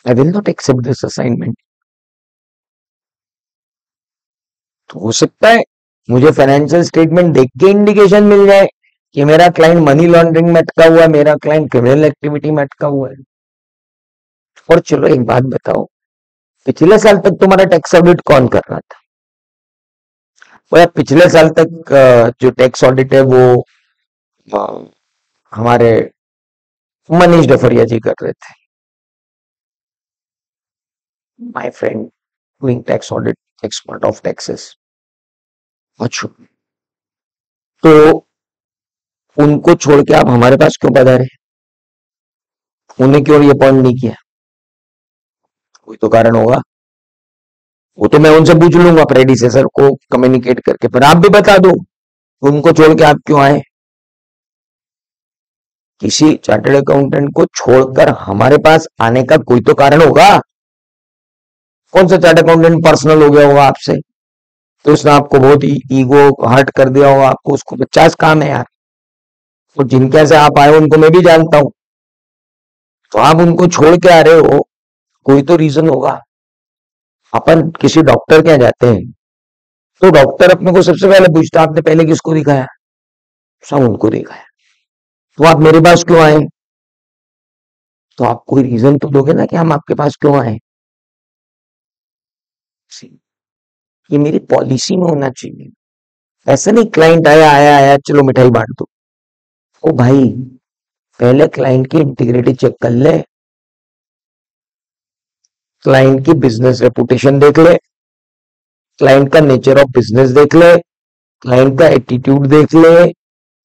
A: I will not accept this assignment. तो हो सकता है मुझे फाइनेंशियल स्टेटमेंट देख के इंडिकेशन मिल जाए कि मेरा क्लाइंट मनी लॉन्ड्रिंग में अटका हुआ है, मेरा क्लाइंट क्रिमिनल एक्टिविटी में अटका हुआ है। और चलो एक बात बताओ, पिछले साल तक तुम्हारा टैक्स ऑडिट कौन कर रहा था? वो यार पिछले साल तक जो टैक्स ऑडिट है वो हमारे मनीष डफरिया जी कर रहे थे, my friend doing tax audit, expert of taxes. अच्छा, तो उनको छोड़ के आप हमारे पास क्यों पधारे? उन्हें क्यों ये अपॉइंट नहीं किया? कोई तो कारण होगा, वो तो मैं उनसे पूछ लूंगा प्रेडिसेसर को कम्युनिकेट करके, पर आप भी बता दो उनको छोड़ के आप क्यों आए? किसी चार्टर्ड अकाउंटेंट को छोड़कर हमारे पास आने का कोई तो कारण होगा। कौन सा चार्टर्ड अकाउंटेंट पर्सनल हो गया होगा आपसे, तो उसने आपको बहुत ईगो हर्ट कर दिया होगा, आपको उसको 50 काम है यार। तो जिनके से आप आए उनको मैं भी जानता हूं, तो आप उनको छोड़ के आ रहे हो, कोई तो रीजन होगा। अपन किसी डॉक्टर के यहाँ जाते हैं तो डॉक्टर अपने को सबसे पहले पूछता आपने पहले किसको दिखाया? सब उनको दिखाया। तो आप मेरे पास क्यों आए? तो आप कोई रीजन तो दोगे ना कि हम आपके पास क्यों आए। ये मेरी पॉलिसी में होना चाहिए। ऐसा नहीं क्लाइंट आया आया आया चलो मिठाई बांट दो। ओ भाई, पहले क्लाइंट की इंटीग्रिटी चेक कर ले, क्लाइंट की बिजनेस रेपुटेशन देख ले, क्लाइंट का नेचर ऑफ बिजनेस देख ले, क्लाइंट का एटीट्यूड देख ले।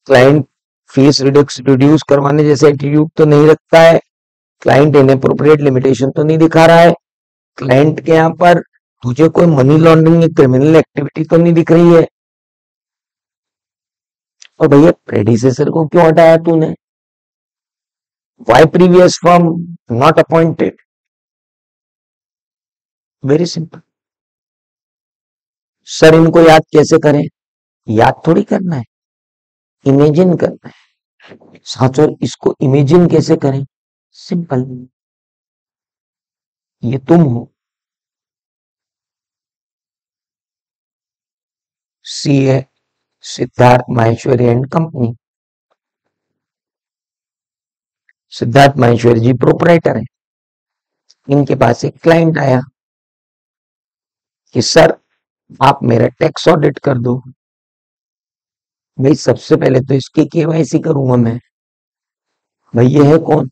A: क्लाइंट फीस रिड्यूस करवाने जैसे एटीट्यूड तो नहीं रखता है, क्लाइंट इनअप्रोप्रिएट लिमिटेशन तो नहीं दिखा रहा है, क्लाइंट के यहाँ पर तुझे कोई मनी लॉन्ड्रिंग या क्रिमिनल एक्टिविटी तो नहीं दिख रही है। और भैया प्रेडिसेसर को क्यों हटाया तूने? Why previous firm not appointed? Very simple. Sir इनको याद कैसे करें? याद थोड़ी करना है, इमेजिन करना है। साथ और इसको इमेजिन कैसे करें? सिंपल, ये तुम हो, CA Siddharth Maheshwari and company. Siddharth Maheshwari ji proprietor है। इनके पास एक क्लाइंट आया कि सर आप मेरा टैक्स ऑडिट कर दो। भाई सबसे पहले तो इसकी केवाईसी करूंगा मैं। भाई ये है कौन,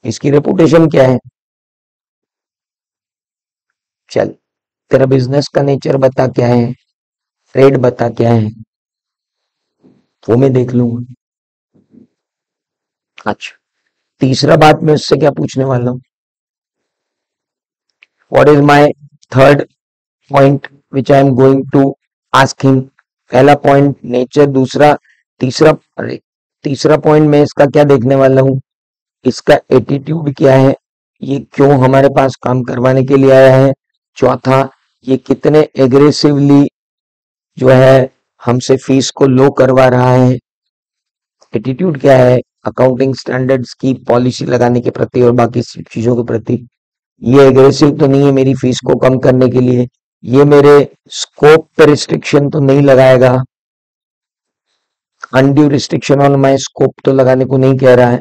A: इसकी रेपुटेशन क्या है, चल तेरा बिजनेस का नेचर बता क्या है, ट्रेड बता क्या है, वो मैं देख लूंगा। अच्छा, तीसरा बात मैं उससे क्या पूछने वाला हूँ, what is my third point which I am going to ask him. पहला पॉइंट नेचर, दूसरा तीसरा, अरे तीसरा पॉइंट मैं इसका क्या देखने वाला हूँ, इसका एटीट्यूड क्या है, ये क्यों हमारे पास काम करवाने के लिए आया है। चौथा, ये कितने एग्रेसिवली जो है हमसे फीस को लो करवा रहा है। एटीट्यूड क्या है अकाउंटिंग स्टैंडर्ड्स की पॉलिसी लगाने के प्रति और बाकी चीजों के प्रति। ये एग्रेसिव तो नहीं है मेरी फीस को कम करने के लिए, ये मेरे स्कोप पे रिस्ट्रिक्शन तो नहीं लगाएगा, undue restriction on my scope तो लगाने को नहीं कह रहा है।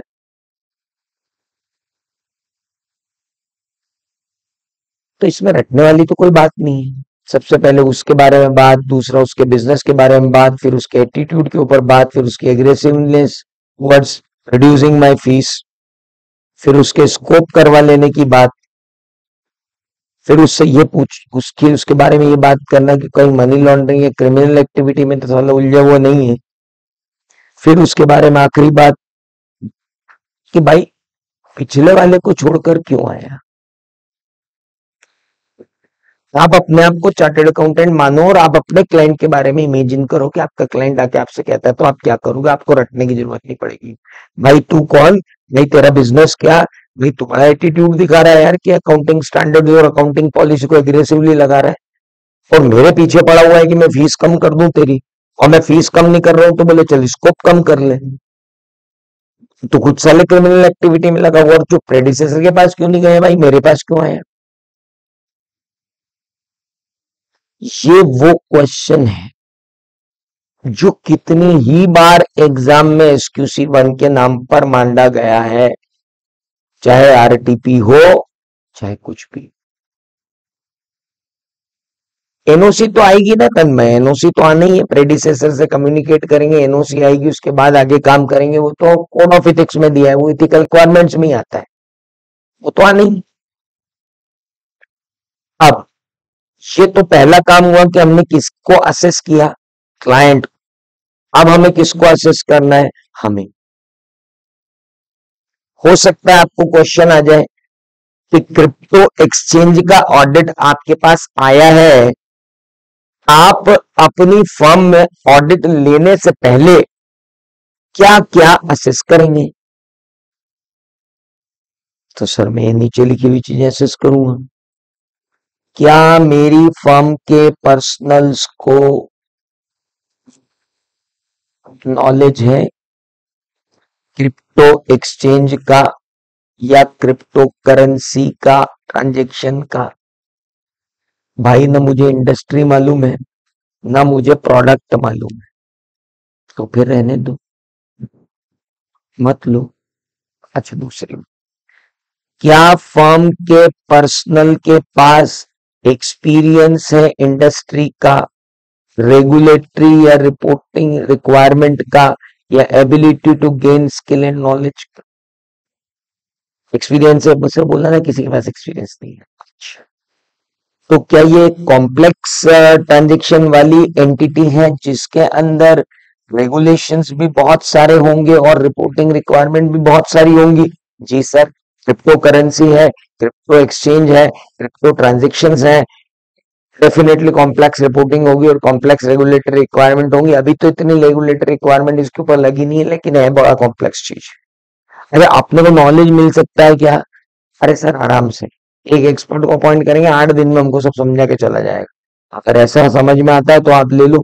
A: तो इसमें रटने वाली तो कोई बात नहीं है। सबसे पहले उसके बारे में बात, दूसरा उसके बिजनेस के बारे में बात, फिर उसके एटीट्यूड के ऊपर बात, फिर उसकी aggressiveness towards reducing my fees, फिर उसके स्कोप करवा लेने की बात, फिर उससे ये पूछ उसके बारे में ये बात करना कि कहीं मनी लॉन्ड्रिंग या क्रिमिनल एक्टिविटी में तो साला उलझा हुआ नहीं है। फिर उसके बारे में आखिरी बात कि भाई पिछले वाले को छोड़कर क्यों आया। आप अपने आप को चार्टर्ड अकाउंटेंट मानो और आप अपने क्लाइंट के बारे में इमेजिन करो कि आपका क्लाइंट आके आपसे कहता है तो आप क्या करोगे। आपको रटने की जरूरत नहीं पड़ेगी। भाई तू कौन, भाई तेरा बिजनेस क्या, भाई तुम्हारा एटीट्यूड दिखा रहा है यार कि अकाउंटिंग स्टैंडर्ड और अकाउंटिंग पॉलिसी को एग्रेसिवली लगा रहा है और मेरे पीछे पड़ा हुआ है कि मैं फीस कम कर दूं तेरी, और मैं फीस कम नहीं कर रहा हूं तो बोले चल स्कोप कम कर ले। तो खुद साले क्रिमिनल एक्टिविटी में लगा हुआ और जो प्रेडिसेसर के पास क्यों नहीं गए भाई, मेरे पास क्यों आया। ये वो क्वेश्चन है जो कितनी ही बार एग्जाम में SQC1 के नाम पर मांगा गया है, चाहे आरटीपी हो चाहे कुछ भी। एनओसी तो आएगी ना तन्मय, एनओसी तो आना ही है, प्रेडिसेसर से कम्युनिकेट करेंगे, एनओसी आएगी, उसके बाद आगे काम करेंगे। वो तो कोड ऑफ इथिक्स में दिया है, वो इथिकल रिक्वायरमेंट्स में ही आता है, वो तो आना ही। अब ये तो पहला काम हुआ कि हमने किसको असेस किया, क्लाइंट। अब हमें किसको असेस करना है, हमें। हो सकता है आपको क्वेश्चन आ जाए कि क्रिप्टो एक्सचेंज का ऑडिट आपके पास आया है, आप अपनी फर्म में ऑडिट लेने से पहले क्या क्या असेस करेंगे। तो सर मैं नीचे लिखी हुई चीजें असेस करूंगा। क्या मेरी फर्म के पर्सनल्स को नॉलेज है क्रिप्टो एक्सचेंज का या क्रिप्टो करेंसी का ट्रांजैक्शन का। भाई ना मुझे इंडस्ट्री मालूम है ना मुझे प्रोडक्ट मालूम है, तो फिर रहने दो, मत लो। अच्छा, दूसरी, क्या फर्म के पर्सनल के पास एक्सपीरियंस है इंडस्ट्री का, रेगुलेटरी या रिपोर्टिंग रिक्वायरमेंट का, या ability to gain skill and knowledge का? एक्सपीरियंस है, मुझसे बोला ना किसी के पास एक्सपीरियंस नहीं है। अच्छा, तो क्या ये कॉम्प्लेक्स ट्रांजेक्शन वाली एंटिटी है जिसके अंदर रेगुलेशंस भी बहुत सारे होंगे और रिपोर्टिंग रिक्वायरमेंट भी बहुत सारी होंगी? जी सर। क्रिप्टो करेंसी है, क्रिप्टो एक्सचेंज है, क्रिप्टो ट्रांजेक्शन्स है, डेफिनेटली कॉम्प्लेक्स रिपोर्टिंग होगी और कॉम्प्लेक्स रेगुलेटरी रिक्वायरमेंट होंगी। अभी तो इतनी रेगुलेटरी रिक्वायरमेंट इसके ऊपर लगी नहीं है, लेकिन है बड़ा कॉम्प्लेक्स चीज। अरे अपने को नॉलेज मिल सकता है क्या? अरे सर आराम से, एक एक्सपर्ट को अपॉइंट करेंगे, 8 दिन में हमको सब समझा के चला जाएगा। अगर ऐसा समझ में आता है तो आप ले लो,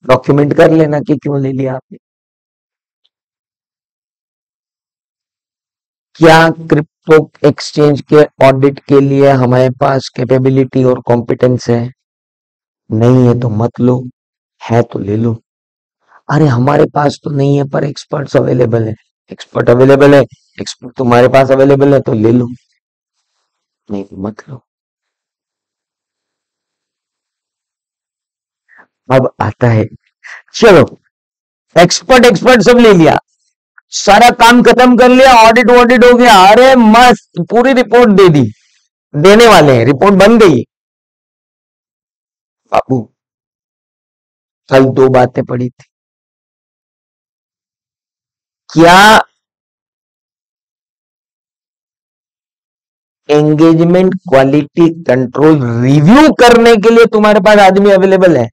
A: डॉक्यूमेंट कर लेना कि क्यों ले लिया आपने। क्या क्रिप्टो एक्सचेंज के ऑडिट के लिए हमारे पास कैपेबिलिटी और कॉम्पिटेंस है? नहीं है तो मत लो, है तो ले लो। अरे हमारे पास तो नहीं है पर एक्सपर्ट्स अवेलेबल है। एक्सपर्ट अवेलेबल है, एक्सपर्ट तुम्हारे पास अवेलेबल है तो ले लो, नहीं तो मत लो। अब आता है, चलो एक्सपर्ट एक्सपर्ट सब ले लिया, सारा काम खत्म कर लिया, ऑडिट वॉडिट हो गया, अरे मस्त पूरी रिपोर्ट दे दी, देने वाले हैं, रिपोर्ट बन गई। बाबू, कल दो बातें पड़ी थी। क्या एंगेजमेंट क्वालिटी कंट्रोल रिव्यू करने के लिए तुम्हारे पास आदमी अवेलेबल है?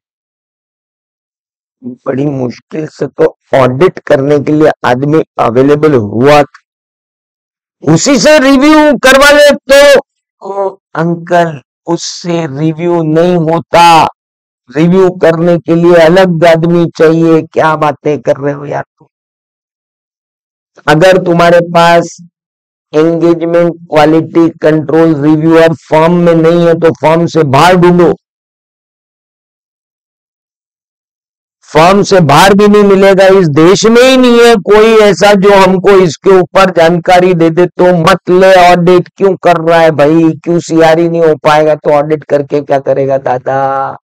A: बड़ी मुश्किल से तो ऑडिट करने के लिए आदमी अवेलेबल हुआ, उसी से रिव्यू करवा ले तो अंकल उससे रिव्यू नहीं होता, रिव्यू करने के लिए अलग आदमी चाहिए। क्या बातें कर रहे हो यार तुम? अगर तुम्हारे पास engagement quality control reviewer firm में नहीं है तो फर्म से बाहर ढूंढो, फर्म से बाहर भी नहीं मिलेगा, इस देश में ही नहीं है कोई ऐसा जो हमको इसके ऊपर जानकारी दे दे। तो मत ले, ऑडिट क्यों कर रहा है भाई? क्यों सीआर ही नहीं हो पाएगा तो ऑडिट करके क्या करेगा दादा?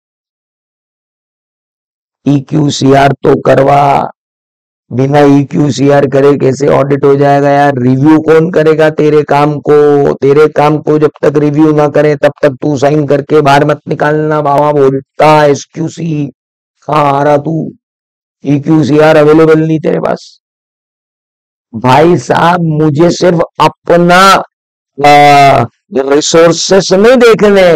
A: ईक्यू सीआर तो करवा, बिना ईक्यू सीआर करे कैसे ऑडिट हो जाएगा यार? रिव्यू कौन करेगा तेरे काम को? तेरे काम को जब तक रिव्यू ना करे तब तक तू साइन करके बाहर मत निकालना। बाबा बोलता एसक्यूसी, कहाँ आ रहा तू? ईक्यू सीआर अवेलेबल नहीं तेरे पास? भाई साहब मुझे सिर्फ अपना रिसोर्सेस नहीं देखने,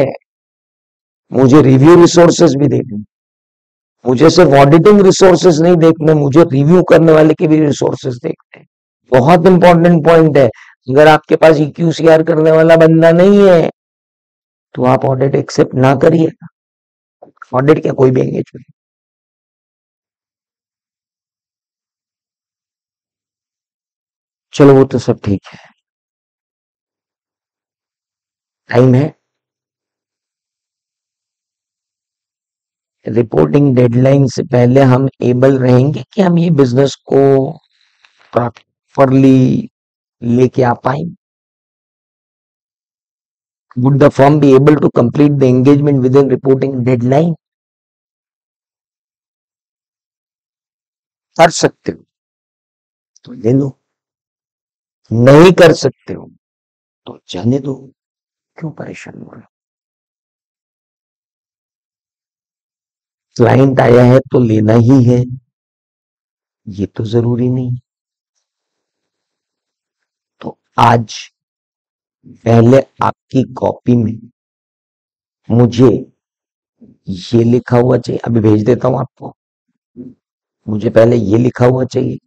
A: मुझे रिव्यू रिसोर्सेस भी देखने। मुझे सिर्फ ऑडिटिंग रिसोर्सेस नहीं देखने, मुझे रिव्यू करने वाले के भी रिसोर्सेस देखने हैं। बहुत इंपॉर्टेंट पॉइंट है। अगर आपके पास EQCR करने वाला बंदा नहीं है तो आप ऑडिट एक्सेप्ट ना करिए। ऑडिट क्या, कोई भी एंगेजमेंट। चलो वो तो सब ठीक है, टाइम है। रिपोर्टिंग डेडलाइन से पहले हम एबल रहेंगे कि हम ये बिजनेस को प्रॉपरली लेके आ पाएंगे? Would the firm be able to complete the engagement within reporting deadline? कर सकते हो तो ले लो, नहीं कर सकते हो तो जाने दो, क्यों परेशान हो रहे हो? क्लाइंट आया है तो लेना ही है, ये तो जरूरी नहीं। तो आज पहले आपकी कॉपी में मुझे ये लिखा हुआ चाहिए, अभी भेज देता हूं आपको। मुझे पहले ये लिखा हुआ चाहिए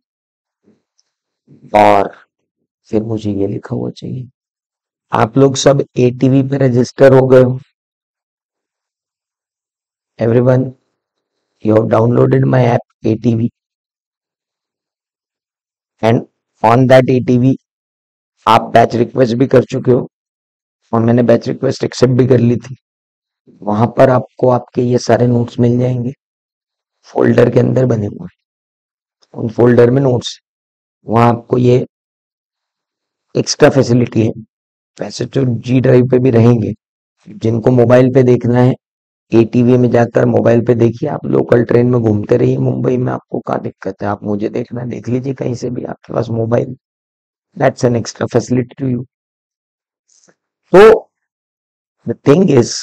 A: और फिर मुझे ये लिखा हुआ चाहिए। आप लोग सब एटीवी पे रजिस्टर हो गए हो? Everyone, you have downloaded my app ATV and on that ATV आप बैच रिक्वेस्ट भी कर चुके हो और मैंने बैच रिक्वेस्ट एक्सेप्ट भी कर ली थी। वहां पर आपको आपके ये सारे नोट्स मिल जाएंगे, फोल्डर के अंदर बने हुए हैं। उन फोल्डर में नोट्स, वहां आपको ये एक्स्ट्रा फैसिलिटी है। वैसे तो जी ड्राइव पे भी रहेंगे, जिनको मोबाइल पे देखना है एटीवी में जाकर मोबाइल पे देखिए, आप लोकल ट्रेन में घूमते रहिए मुंबई में, आपको क्या दिक्कत है, आप मुझे देखना है देख लीजिए कहीं से भी, आपके पास mobile, that's an extra facility to you. तो the thing is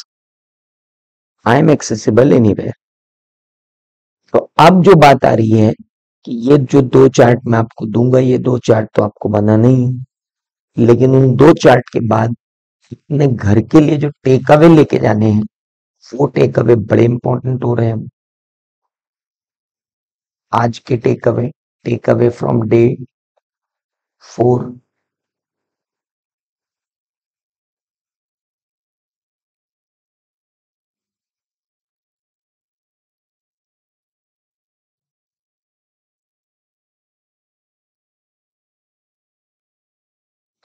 A: I am accessible anywhere. तो अब जो बात आ रही है कि ये जो दो चार्ट मैं आपको दूंगा, ये दो चार्ट तो आपको बनाना ही है, लेकिन उन दो चार्ट के बाद अपने घर के लिए जो टेक अवे लेके जाने हैं, वो टेक अवे बड़े इंपॉर्टेंट हो रहे हैं। आज के take away from day 4,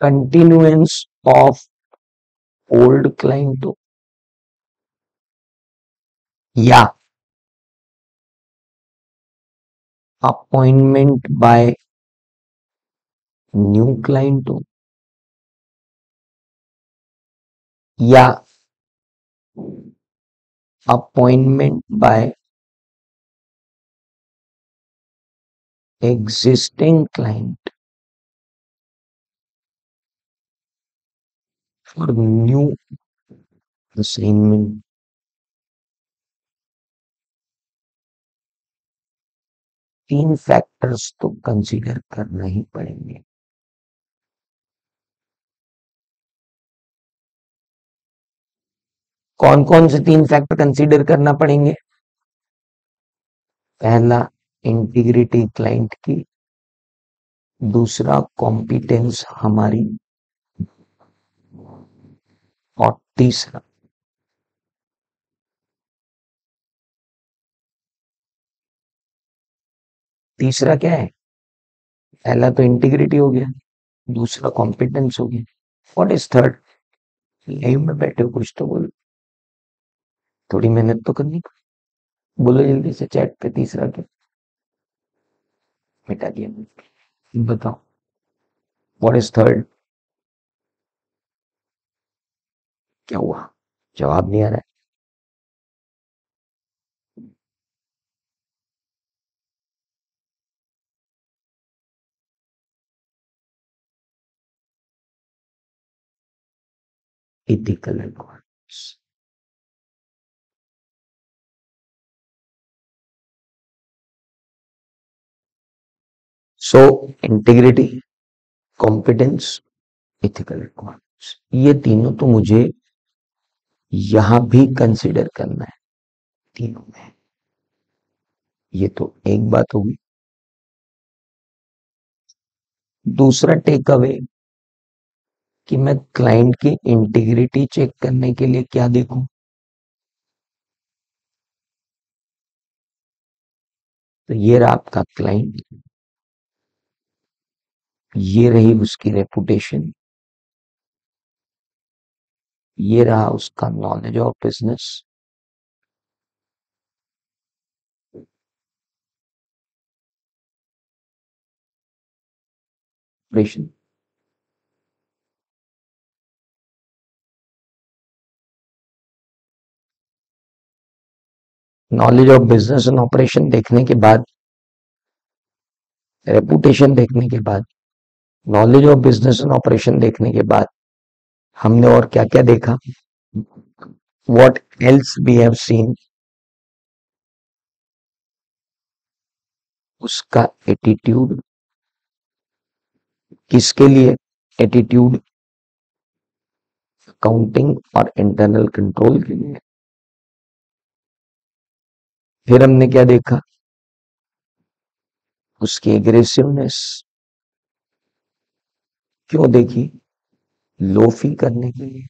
A: continuance of old client या अपॉइंटमेंट बाय न्यू क्लाइंट या appointment by existing client for new assignment. तीन फैक्टर्स तो कंसीडर करना ही पड़ेंगे। कौन कौन से तीन फैक्टर कंसीडर करना पड़ेंगे? पहला, इंटीग्रिटी क्लाइंट की, दूसरा कॉम्पिटेंस हमारी, और तीसरा तीसरा क्या है? पहला तो इंटीग्रिटी हो गया, दूसरा कॉम्पिटेंस हो गया, व्हाट इज थर्ड? लाइव में बैठे हो, कुछ तो बोलो, थोड़ी मेहनत तो करनी, बोलो जल्दी से चैट पे तीसरा क्या? मिटा दिया मैंने। बताओ व्हाट इज थर्ड? क्या हुआ, जवाब नहीं आ रहा है? Ethical requirements. So integrity, competence, ethical requirements, ये तीनों तो मुझे यहां भी कंसिडर करना है, तीनों में। ये तो एक बात होगी। दूसरा टेक अवे कि मैं क्लाइंट की इंटीग्रिटी चेक करने के लिए क्या देखूं? तो ये रहा आपका क्लाइंट, ये रही उसकी रेपुटेशन, ये रहा उसका knowledge of business, operation. Knowledge of business and operation देखने के बाद, रेपुटेशन देखने के बाद, knowledge of business and operation देखने के बाद, हमने और क्या क्या देखा? What else we have seen? उसका एटीट्यूड, किसके लिए एटीट्यूड? अकाउंटिंग और इंटरनल कंट्रोल के लिए। फिर हमने क्या देखा? उसकी एग्रेसिवनेस, क्यों देखी? लो फी करने के लिए।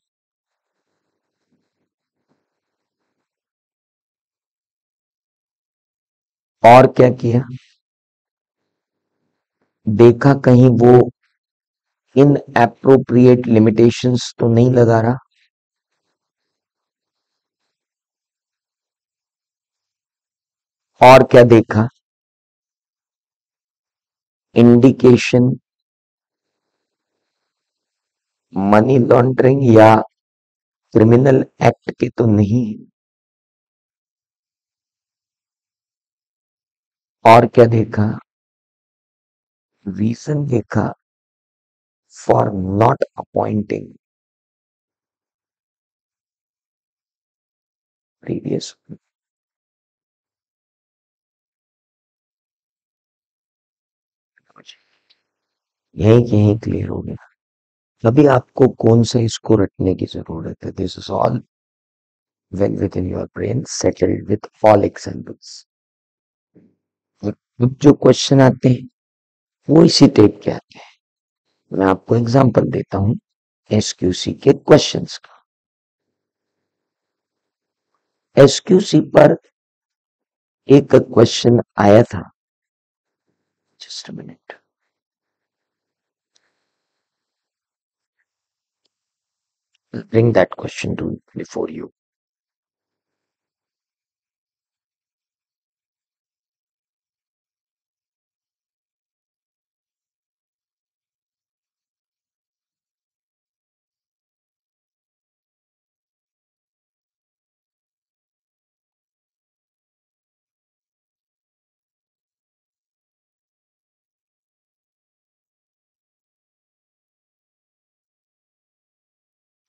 A: और क्या किया? देखा कहीं वो इन एप्रोप्रिएट लिमिटेशंस तो नहीं लगा रहा। और क्या देखा? इंडिकेशन मनी लॉन्ड्रिंग या क्रिमिनल एक्ट के तो नहीं, और क्या देखा, रीजन देखा फॉर नॉट अपॉइंटिंग प्रीवियस। यही यही क्लियर हो गया। अभी आपको कौन सा इसको रटने की जरूरत है, this is all well with in your brain, settled with all examples. जो क्वेश्चन आते हैं वो इसी टाइप के आते हैं। मैं आपको एग्जांपल देता हूं एसक्यूसी के क्वेश्चंस का। एसक्यूसी पर एक क्वेश्चन आया था, just a minute, bring that question to before you.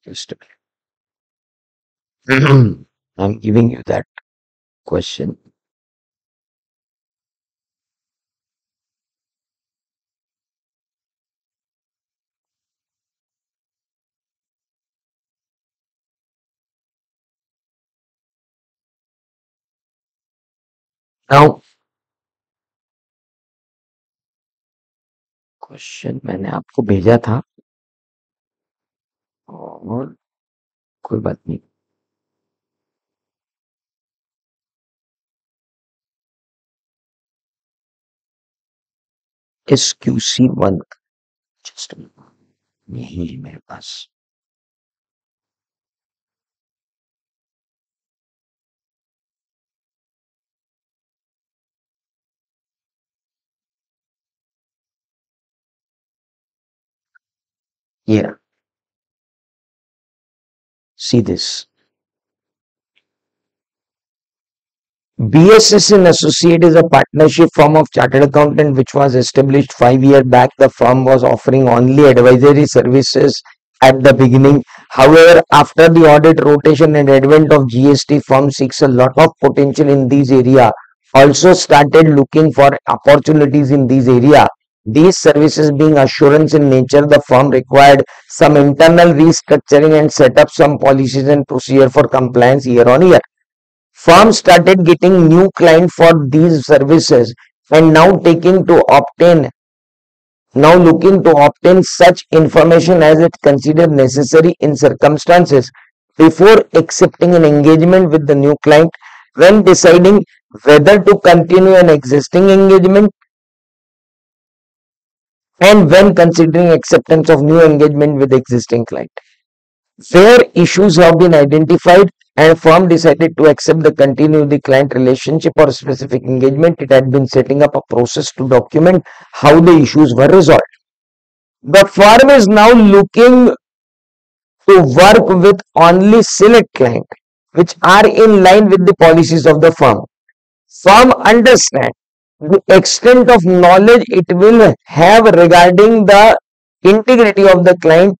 A: Just I am giving you that question. Now question मैंने आपको भेजा था, और कोई बात नहीं। SQC1, जस्ट यही है मेरे पास। ये see this, BSS and Associate is a partnership firm of chartered accountant which was established 5 years back. The firm was offering only advisory services at the beginning. However, after the audit rotation and advent of GST, firm seeks a lot of potential in this area. Also started looking for opportunities in this area. These services being assurance in nature, the firm required some internal restructuring and set up some policies and procedure for compliance year on year. Firms started getting new clients for these services and now looking to obtain such information as it considered necessary in circumstances before accepting an engagement with the new client. When deciding whether to continue an existing engagement and when considering acceptance of new engagement with existing client. Where issues have been identified and firm decided to accept the continue the client relationship or specific engagement, it had been setting up a process to document how the issues were resolved. The firm is now looking to work with only select clients which are in line with the policies of the firm. Firm understand the extent of knowledge it will have regarding the integrity of the client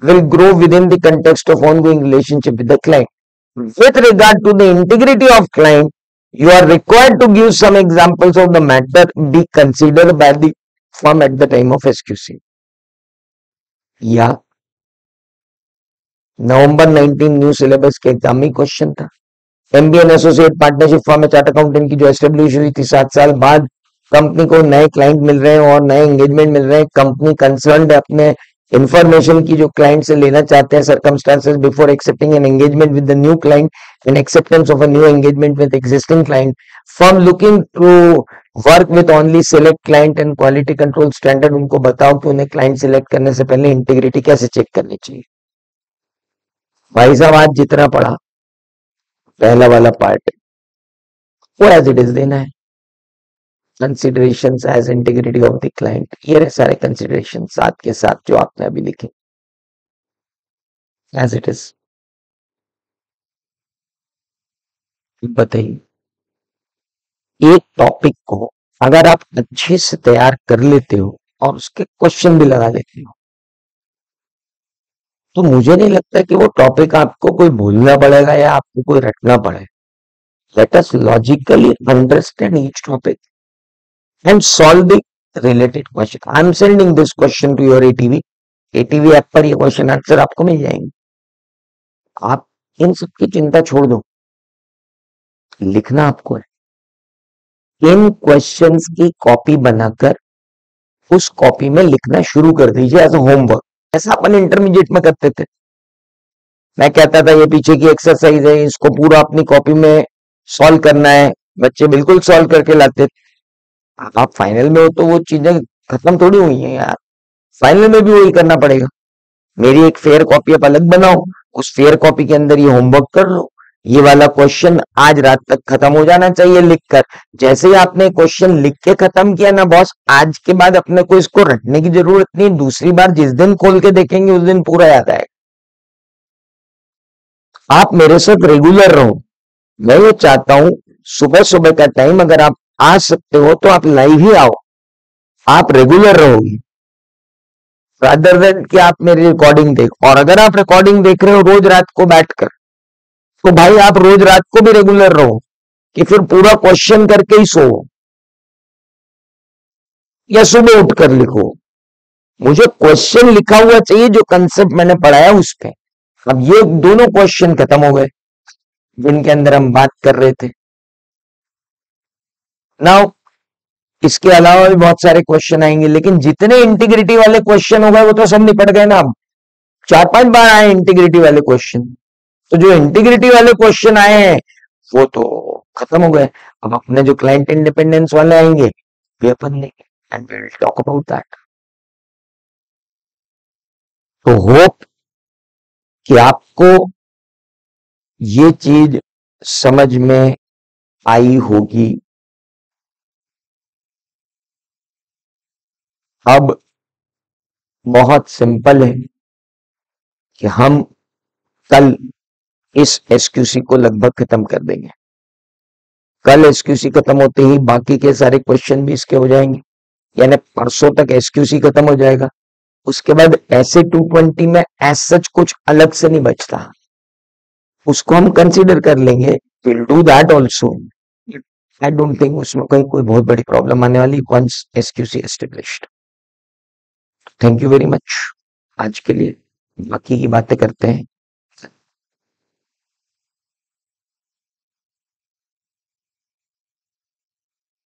A: will grow within the context of ongoing relationship with the client. With regard to the integrity of client, you are required to give some examples of the matter be considered by the firm at the time of SQC. या नवंबर 19 new syllabus के exam में question था। MBA and associate partnership firm में chart accountant की जो establish हुई थी 7 साल बाद, कंपनी को नए क्लाइंट मिल रहे हैं और नए एंगेजमेंट मिल रहे हैं। कंपनी कंसर्न है अपने इंफॉर्मेशन की जो क्लाइंट से लेना चाहते हैं, circumstances before accepting an engagement with the new client and acceptance of a new engagement with existing client. Firm looking to work with only select client and quality control standard. उनको बताओ कि उन्हें client select करने से पहले integrity कैसे check करनी चाहिए। भाई साहब आज जितना पढ़ा पहला वाला पार्ट वो एज इट इज देना है। Considerations as integrity of the client, ये रहे सारे कंसिडरेशन साथ के साथ जो आपने अभी लिखे। As it is. बताइए, एक टॉपिक को अगर आप अच्छे से तैयार कर लेते हो और उसके क्वेश्चन भी लगा लेते हो, तो मुझे नहीं लगता कि वो टॉपिक आपको कोई भूलना पड़ेगा या आपको कोई रटना पड़े। Let us logically understand each topic and solve the related question. I am sending this question to your ATV. ATV app पर ये क्वेश्चन आंसर आपको मिल जाएंगे। आप इन सब की चिंता छोड़ दो, लिखना आपको है। इन क्वेश्चंस की कॉपी बनाकर उस कॉपी में लिखना शुरू कर दीजिए एज अ होमवर्क। ऐसा अपन इंटरमीडिएट में करते थे। मैं कहता था ये पीछे की एक्सरसाइज है, इसको पूरा अपनी कॉपी में सॉल्व करना है, बच्चे बिल्कुल सॉल्व करके लाते थे। अब आप फाइनल में हो तो वो चीजें खत्म थोड़ी हुई हैं यार, फाइनल में भी वही करना पड़ेगा। मेरी एक फेयर कॉपी आप अलग बनाओ, उस फेयर कॉपी के अंदर ये होमवर्क कर लो। ये वाला क्वेश्चन आज रात तक खत्म हो जाना चाहिए लिखकर। जैसे ही आपने क्वेश्चन लिख के खत्म किया ना बॉस, आज के बाद अपने को इसको रटने की जरूरत नहीं। दूसरी बार जिस दिन खोल के देखेंगे उस दिन पूरा याद आएगा। आप मेरे साथ रेगुलर रहो। मैं ये चाहता हूं सुबह सुबह का टाइम अगर आप आ सकते हो तो आप लाइव ही आओ। आप रेगुलर रहोगे रादर देन कि आप मेरी रिकॉर्डिंग देख। और अगर आप रिकॉर्डिंग देख रहे हो रोज रात को बैठकर, तो भाई आप रोज रात को भी रेगुलर रहो कि फिर पूरा क्वेश्चन करके ही सो या सुबह उठकर लिखो। मुझे क्वेश्चन लिखा हुआ चाहिए जो कंसेप्ट मैंने पढ़ाया उस पे। अब ये दोनों क्वेश्चन खत्म हो गए जिनके अंदर हम बात कर रहे थे। नाउ इसके अलावा भी बहुत सारे क्वेश्चन आएंगे, लेकिन जितने इंटीग्रिटी वाले क्वेश्चन हो गए वो तो सब निपट गए ना। अब 4-5 बार आए इंटीग्रिटी वाले क्वेश्चन, तो जो इंटीग्रिटी वाले क्वेश्चन आए हैं वो तो खत्म हो गए। अब अपने जो क्लाइंट इंडिपेंडेंस वाले आएंगे वे अपन लेंगे and we will talk about that. तो होप कि आपको ये चीज समझ में आई होगी। अब बहुत सिंपल है कि हम कल इस एसक्यूसी को लगभग खत्म कर देंगे। कल एसक्यूसी खत्म होते ही बाकी के सारे क्वेश्चन भी इसके हो जाएंगे, यानी परसों तक एसक्यूसी खत्म हो जाएगा। उसके बाद ऐसे 220 में एज सच कुछ अलग से नहीं बचता, उसको हम कंसीडर कर लेंगे। Will do that also. I don't think उसमें कहीं कोई बहुत बड़ी प्रॉब्लम आने वाली once SQC established. Thank you very much. आज के लिए बाकी की बातें करते हैं